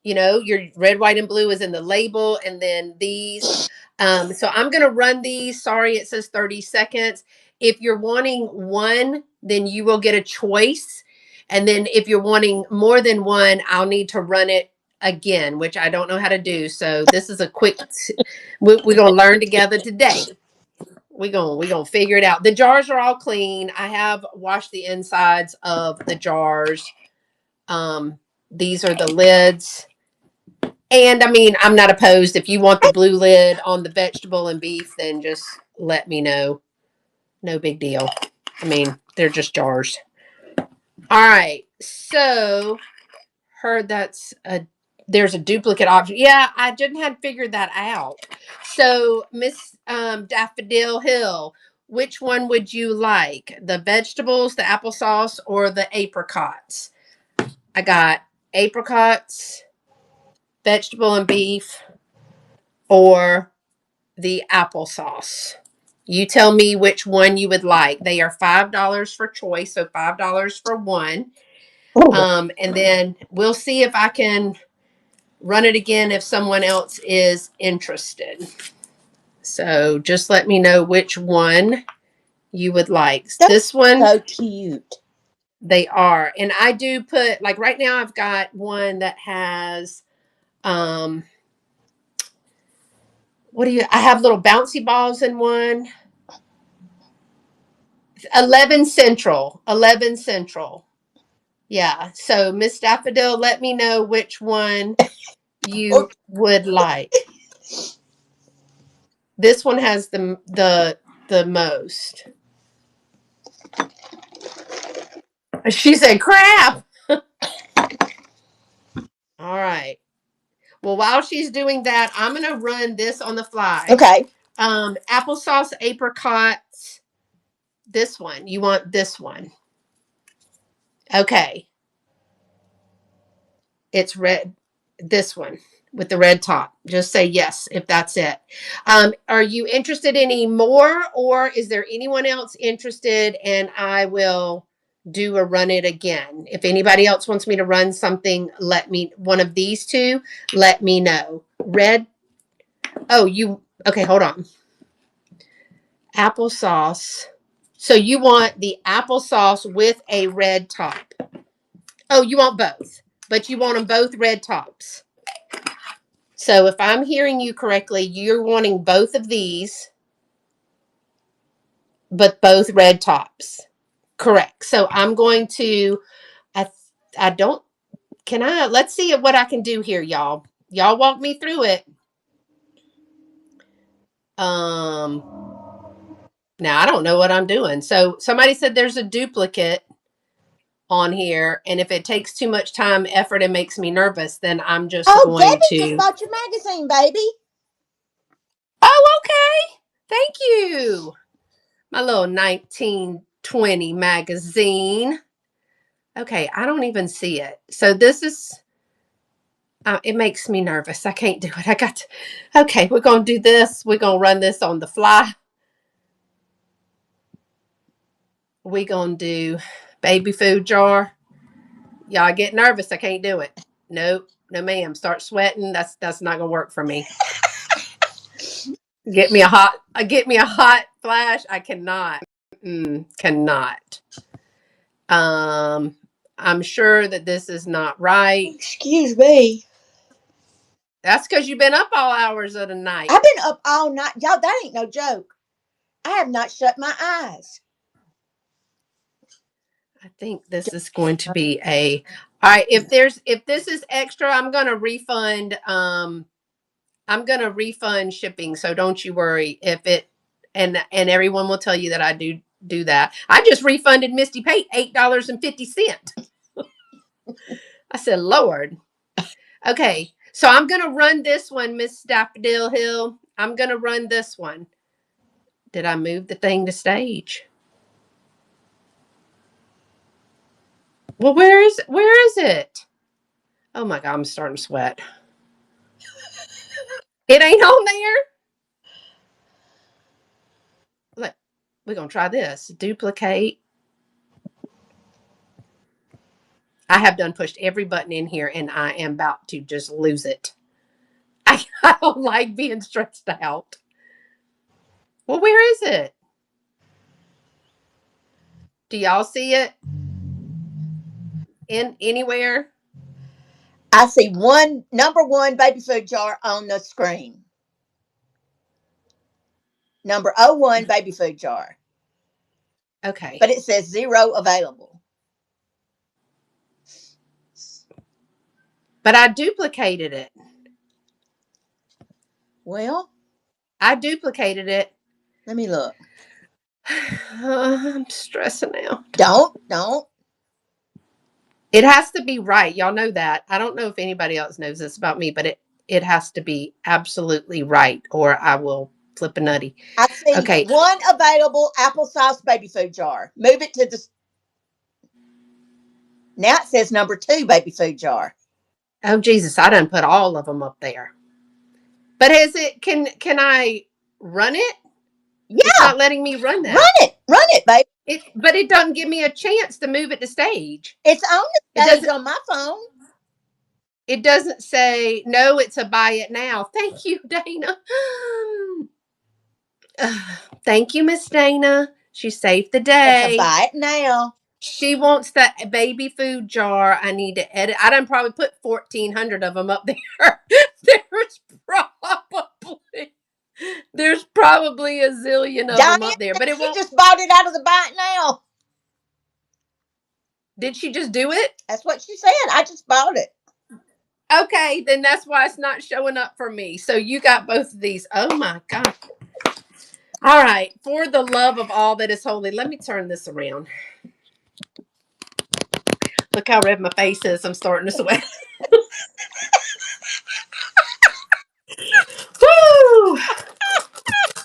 Your red, white, and blue is in the label, and then these. So I'm going to run these. Sorry, it says 30 seconds. If you're wanting one, then you will get a choice. And then if you're wanting more than one, I'll need to run it again, which I don't know how to do. So this is a quick, we're going to learn together today. We're gonna figure it out. The jars are all clean. I have washed the insides of the jars. These are the lids. And I mean, I'm not opposed. If you want the blue lid on the vegetable and beef, then just let me know. No big deal. I mean, they're just jars. All right. So heard there's a duplicate option. Yeah, I didn't have figured that out. So Miss Daffodil Hill, which one would you like? The vegetables, the applesauce, or the apricots? I got apricots, vegetable and beef, or the applesauce. You tell me which one you would like. They are $5 for choice, so $5 for one. And then we'll see if I can run it again if someone else is interested. So just let me know which one you would like. This one. So cute. They are. And I do put, like right now I've got one that has I have little bouncy balls in one. 11 Central. 11 Central. Yeah. So Miss Daffodil, let me know which one you would like. This one has the most. She said crap. All right. Well, while she's doing that, I'm going to run this on the fly. Okay. Applesauce, apricots. This one. You want this one. Okay. It's red. This one with the red top. Just say yes if that's it. Are you interested any more, or is there anyone else interested? And I will do a run it again. If anybody else wants me to run something, one of these two, let me know. Red. Oh, okay, hold on. Applesauce. So you want the applesauce with a red top. Oh, you want both, but you want them both red tops. So if I'm hearing you correctly, you're wanting both of these, but both red tops. Correct. So I'm going to, let's see what I can do here, y'all. Y'all walk me through it. Now I don't know what I'm doing. So somebody said there's a duplicate on here, and if it takes too much time, effort, and makes me nervous, then I'm just going Debbie to. just bought your magazine, baby. Oh, okay. Thank you. My little 1920 magazine. Okay, I don't even see it. So this is, it makes me nervous. I can't do it. Okay, we're going to do this. We're going to run this on the fly. We're going to do baby food jar. Y'all get nervous. I can't do it. Nope. No, ma'am. Start sweating. That's not going to work for me. Get me a hot flash. I cannot. Cannot. I'm sure that this is not right. Excuse me. That's because you've been up all hours of the night. I've been up all night. Y'all, that ain't no joke. I have not shut my eyes. I think this is going to be a all right. If this is extra, I'm gonna refund shipping. So don't you worry if it and everyone will tell you that I do that. I just refunded Misty Pate $8.50. I said, Lord. Okay. So I'm gonna run this one, Miss Daffodil Hill. I'm gonna run this one. Did I move the thing to stage? Well, where is it? Oh my god, I'm starting to sweat. It ain't on there. Look, we're gonna try this. Duplicate. I have done pushed every button in here and I am about to just lose it. I don't like being stressed out. Well, where is it? Do y'all see it? In anywhere? I see number one baby food jar on the screen. Number 01 baby food jar. Okay. But it says 0 available. But I duplicated it. Well, I duplicated it. let me look. I'm stressing out. Don't. It has to be right. Y'all know that. I don't know if anybody else knows this about me, but it has to be absolutely right or I will flip a nutty. I see Okay. one available applesauce baby food jar. Move it to the. Now it says number 2 baby food jar. Oh Jesus, I done put all of them up there. But has it can I run it? Yeah. It's not letting me run that. Run it, baby. But it doesn't give me a chance to move it to stage. It's on the stage on my phone. It doesn't say no, it's a buy it now. Thank you, Dana. Thank you, Miss Dana. She saved the day. It's a buy it now. She wants that baby food jar. I need to edit. I done probably put 1,400 of them up there. There's probably a zillion of them up there, but it won't. She just bought it out of the buy it now. Did she just do it? That's what she said. I just bought it. Okay, then that's why it's not showing up for me. So you got both of these. Oh my God. All right. For the love of all that is holy, let me turn this around. Look how red my face is. I'm starting to sweat. Woo!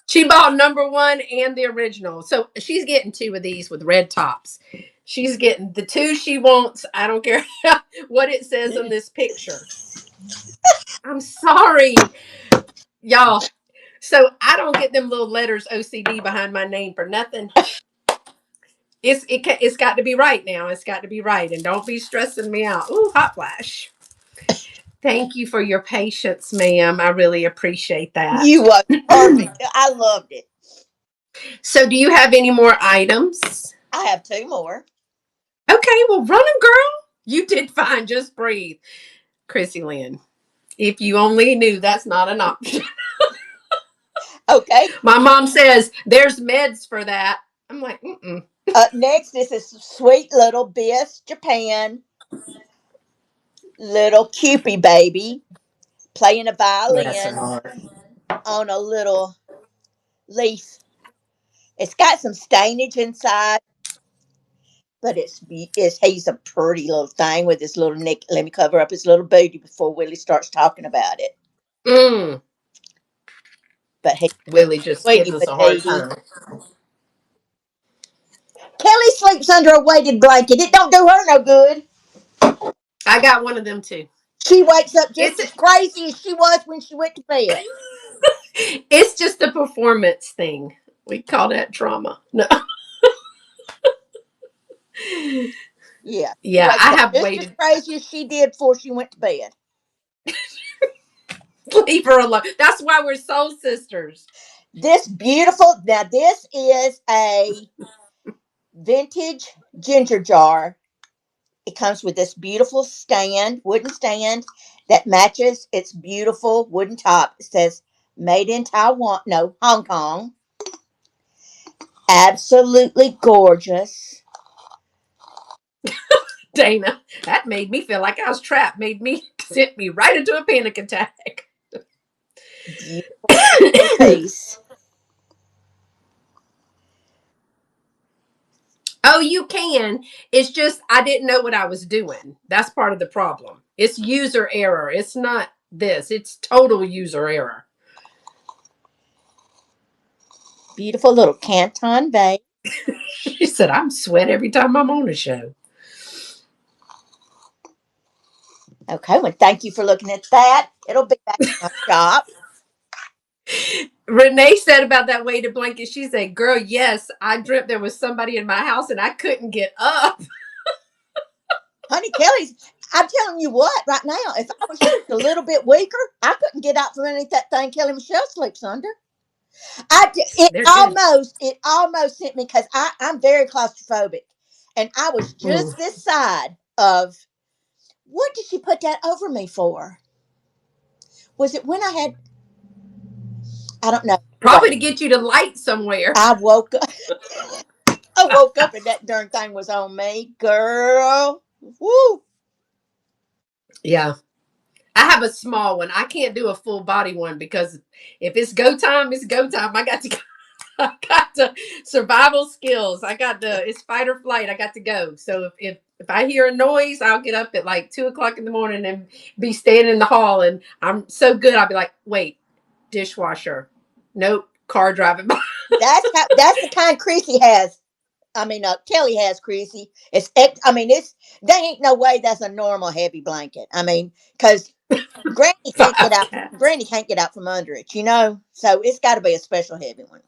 She bought number 1 and the original. So she's getting 2 of these with red tops. She's getting the 2 she wants. I don't care what it says on this picture. I'm sorry, y'all. So I don't get them little letters OCD behind my name for nothing. It's got to be right now. It's got to be right. And don't be stressing me out. Ooh, hot flash. Thank you for your patience, ma'am. I really appreciate that. You were perfect. I loved it. So do you have any more items? I have 2 more. Okay, well, run them, girl. You did fine. Just breathe. Chrissy Lynn, if you only knew that's not an option. Okay. My mom says there's meds for that. I'm like, mm-mm. Next, this is sweet little Biss Japan. Little Cupid baby playing a violin on a little leaf. It's got some stainage inside, but he's a pretty little thing with his little neck. Let me cover up his little booty before Willie starts talking about it. But Willie just gives us a hard time. Kelly sleeps under a weighted blanket. It don't do her no good. I got one of them too. She wakes up just as crazy as she was when she went to bed. It's just a performance thing. We call that trauma. No. Yeah. Yeah, I have waited. As crazy as she did before she went to bed. Leave her alone. That's why we're soul sisters. This is a vintage ginger jar It comes with this beautiful stand, wooden stand that matches its beautiful wooden top. It says made in Taiwan, no, Hong Kong. Absolutely gorgeous. Dana, that made me feel like I was trapped. Made me sent me right into a panic attack. Beautiful piece. Oh, you can. It's just I didn't know what I was doing. That's part of the problem. It's user error. It's not this. It's total user error. Beautiful little Canton vase. She said, I'm sweat every time I'm on a show. Okay, well, thank you for looking at that. It'll be back in my shop. Renee said about that weighted blanket, she said, girl, yes, I dreamt there was somebody in my house and I couldn't get up. Honey, Kelly's, I'm telling you what, right now, if I was just a little bit weaker, I couldn't get out from underneath that thing Kelly Michelle sleeps under. It They're good. almost sent me because I'm very claustrophobic. And I was Mm. just this side of what did she put that over me for? Was it when I had, I don't know. Probably to get you to light somewhere. I woke up. I woke up and that darn thing was on me, girl. Woo! Yeah. I have a small one. I can't do a full body one because if it's go time, it's go time. I got to I got the survival skills. I got the it's fight or flight. I got to go. So if I hear a noise, I'll get up at like 2 o'clock in the morning and be standing in the hall. And I'm so good. I'll be like, wait, dishwasher. Nope, car driving by. That's the kind Chrissy has. I mean, Kelly has Chrissy. I mean, there ain't no way that's a normal heavy blanket. I mean, because Granny can't get Five out. cats. Granny can't get out from under it. So it's got to be a special heavy one.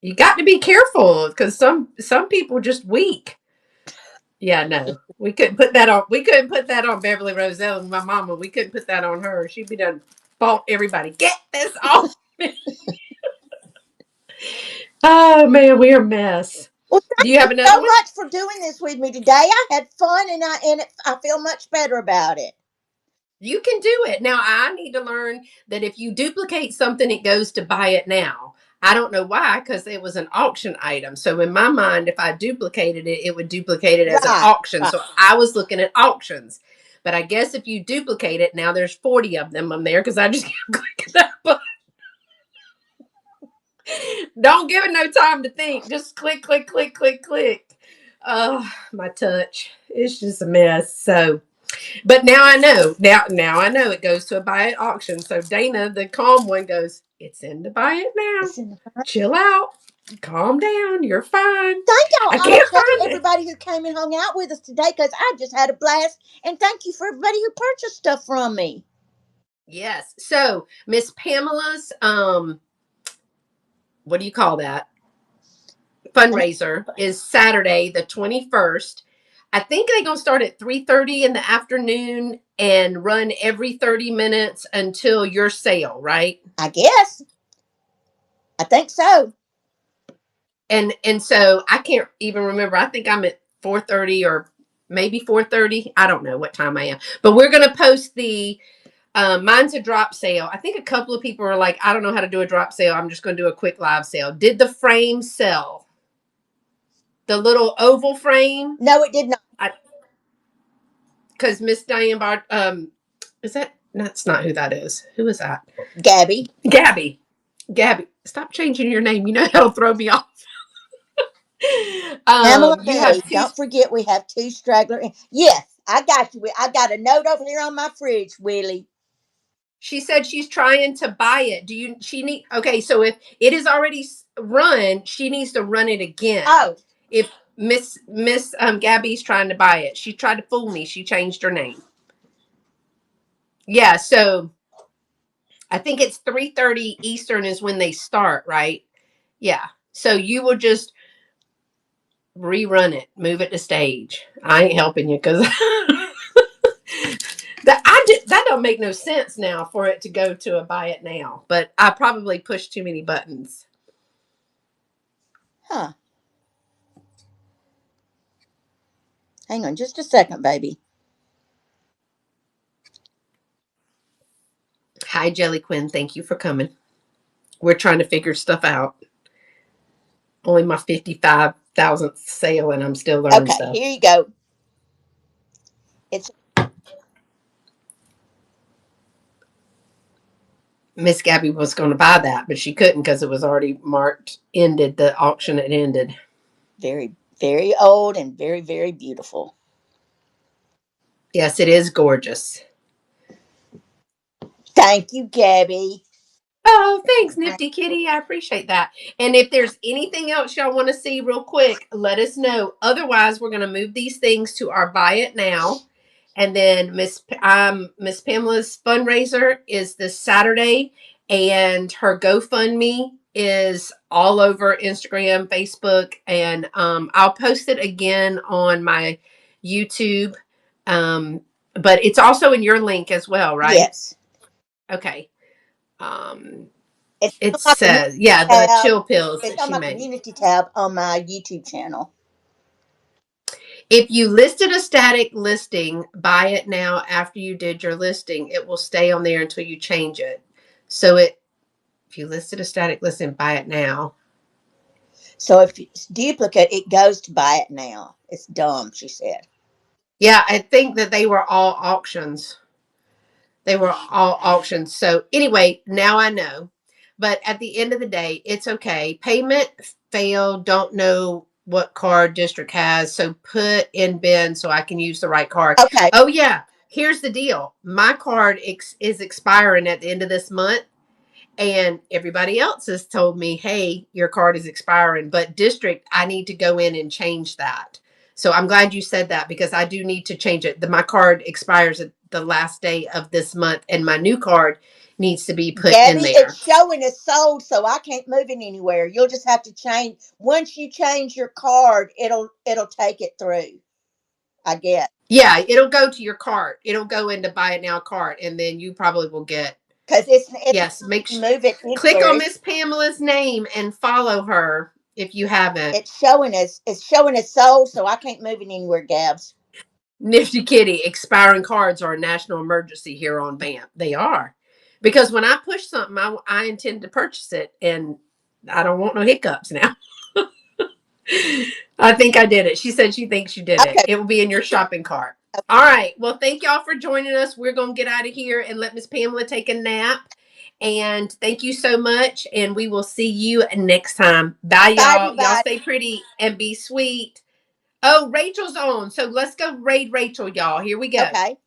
You got to be careful because some people just weak. Yeah, no. We couldn't put that on. We couldn't put that on Beverly Roselle and my mama. We couldn't put that on her. She'd be done. Fault everybody. Get this off. Oh man, we're a mess. Well, Do thank you you have another so one? much for doing this with me today. I had fun, and I feel much better about it. You can do it. Now I need to learn that if you duplicate something, it goes to buy it now. I don't know why, because it was an auction item. So in my mind, if I duplicated it, it would duplicate it as an Right, auction. right. So I was looking at auctions. But I guess if you duplicate it, now there's 40 of them on there because I just kept clicking that button. Don't give it no time to think. Just click, click, click, click, click. Oh, my touch. It's just a mess. So but now I know. Now I know it goes to a buy it auction. So Dana, the calm one, goes, it's in to buy it now. It's in the front. Chill out. Calm down. You're fine. Thank y'all I all. can't Tell find it. everybody who came and hung out with us today because I just had a blast. And thank you for everybody who purchased stuff from me. Yes. So Miss Pamela's what do you call that? Fundraiser is Saturday the 21st. I think they're gonna start at 3:30 in the afternoon and run every 30 minutes until your sale, right? I guess. I think so. And so I can't even remember. I think I'm at 4:30 or maybe 4:30. I don't know what time I am. But we're gonna post the mine's a drop sale. I think a couple of people are like, I don't know how to do a drop sale. I'm just gonna do a quick live sale. Did the frame sell? The little oval frame? No, it did not. Because Miss Diane Bart is that that's not who that is. Who is that? Gabby. Gabby. Gabby. Stop changing your name. You know that'll throw me off. Pamela You Betty. have two. Don't forget we have two straggler. Yes, I got you. I got a note over here on my fridge, Willie. She said she's trying to buy it. Do you? She need. Okay, so if it is already run, she needs to run it again. Oh, If Miss Gabby's trying to buy it, she tried to fool me. She changed her name. Yeah, so I think it's 3:30 Eastern is when they start, right? Yeah. So you will just rerun it, move it to stage. I ain't helping you because that don't make no sense now for it to go to a buy it now. But I probably pushed too many buttons. huh. Hang on just a second, baby. Hi, Jelly Quinn. Thank you for coming. We're trying to figure stuff out. Only my 55,000th sale, and I'm still learning Okay, stuff. here you go. It's Miss Gabby was going to buy that, but she couldn't because it was already marked ended. The auction had ended. very, very old and very, very beautiful. Yes, it is gorgeous. Thank you, Gabby. Oh, thanks, Nifty Kitty. I appreciate that. And if there's anything else y'all want to see real quick, let us know. Otherwise, we're going to move these things to our buy it now. And then Miss Pamela's fundraiser is this Saturday, and her GoFundMe is all over Instagram, Facebook, and I'll post it again on my YouTube. Um, but it's also in your link as well, right? Yes. Okay. Um, It's it on my community says, yeah, the tab. chill pills It's that on she my made. community tab on my YouTube channel. If you listed a static listing, buy it now after you did your listing, it will stay on there until you change it. So if you listed a static listing, buy it now. So if it's duplicate, it goes to buy it now. It's dumb, she said. Yeah, I think that they were all auctions. They were all auctions. So anyway, now I know. But at the end of the day, it's okay. Payment failed. Don't know what card district has. So put in bin so I can use the right card. Okay. Oh yeah. Here's the deal. My card is expiring at the end of this month. And everybody else has told me, hey, your card is expiring. But district, I need to go in and change that. So I'm glad you said that because I do need to change it. My card expires at the last day of this month, and my new card needs to be put in Gabby, there. it's showing as sold, so I can't move it anywhere. You'll just have to change. Once you change your card, it'll take it through. I guess Yeah, it'll go to your cart. It'll go into buy it now cart, and then you probably will get. because it's Yes, move it click anywhere. on Miss Pamela's name and follow her if you haven't. It's showing as sold, so I can't move it anywhere, Gabs. Nifty Kitty, expiring cards are a national emergency here on BAMP. They are. Because when I push something, I intend to purchase it, and I don't want no hiccups now. I think I did it. She said she thinks you did it. Okay. It will be in your shopping cart. All right. Well, thank y'all for joining us. We're going to get out of here and let Miss Pamela take a nap. And thank you so much. And we will see you next time. Bye, Bye, y'all. Y'all everybody. stay pretty and be sweet. Oh, Rachel's on. So let's go raid Rachel, y'all. Here we go. Okay.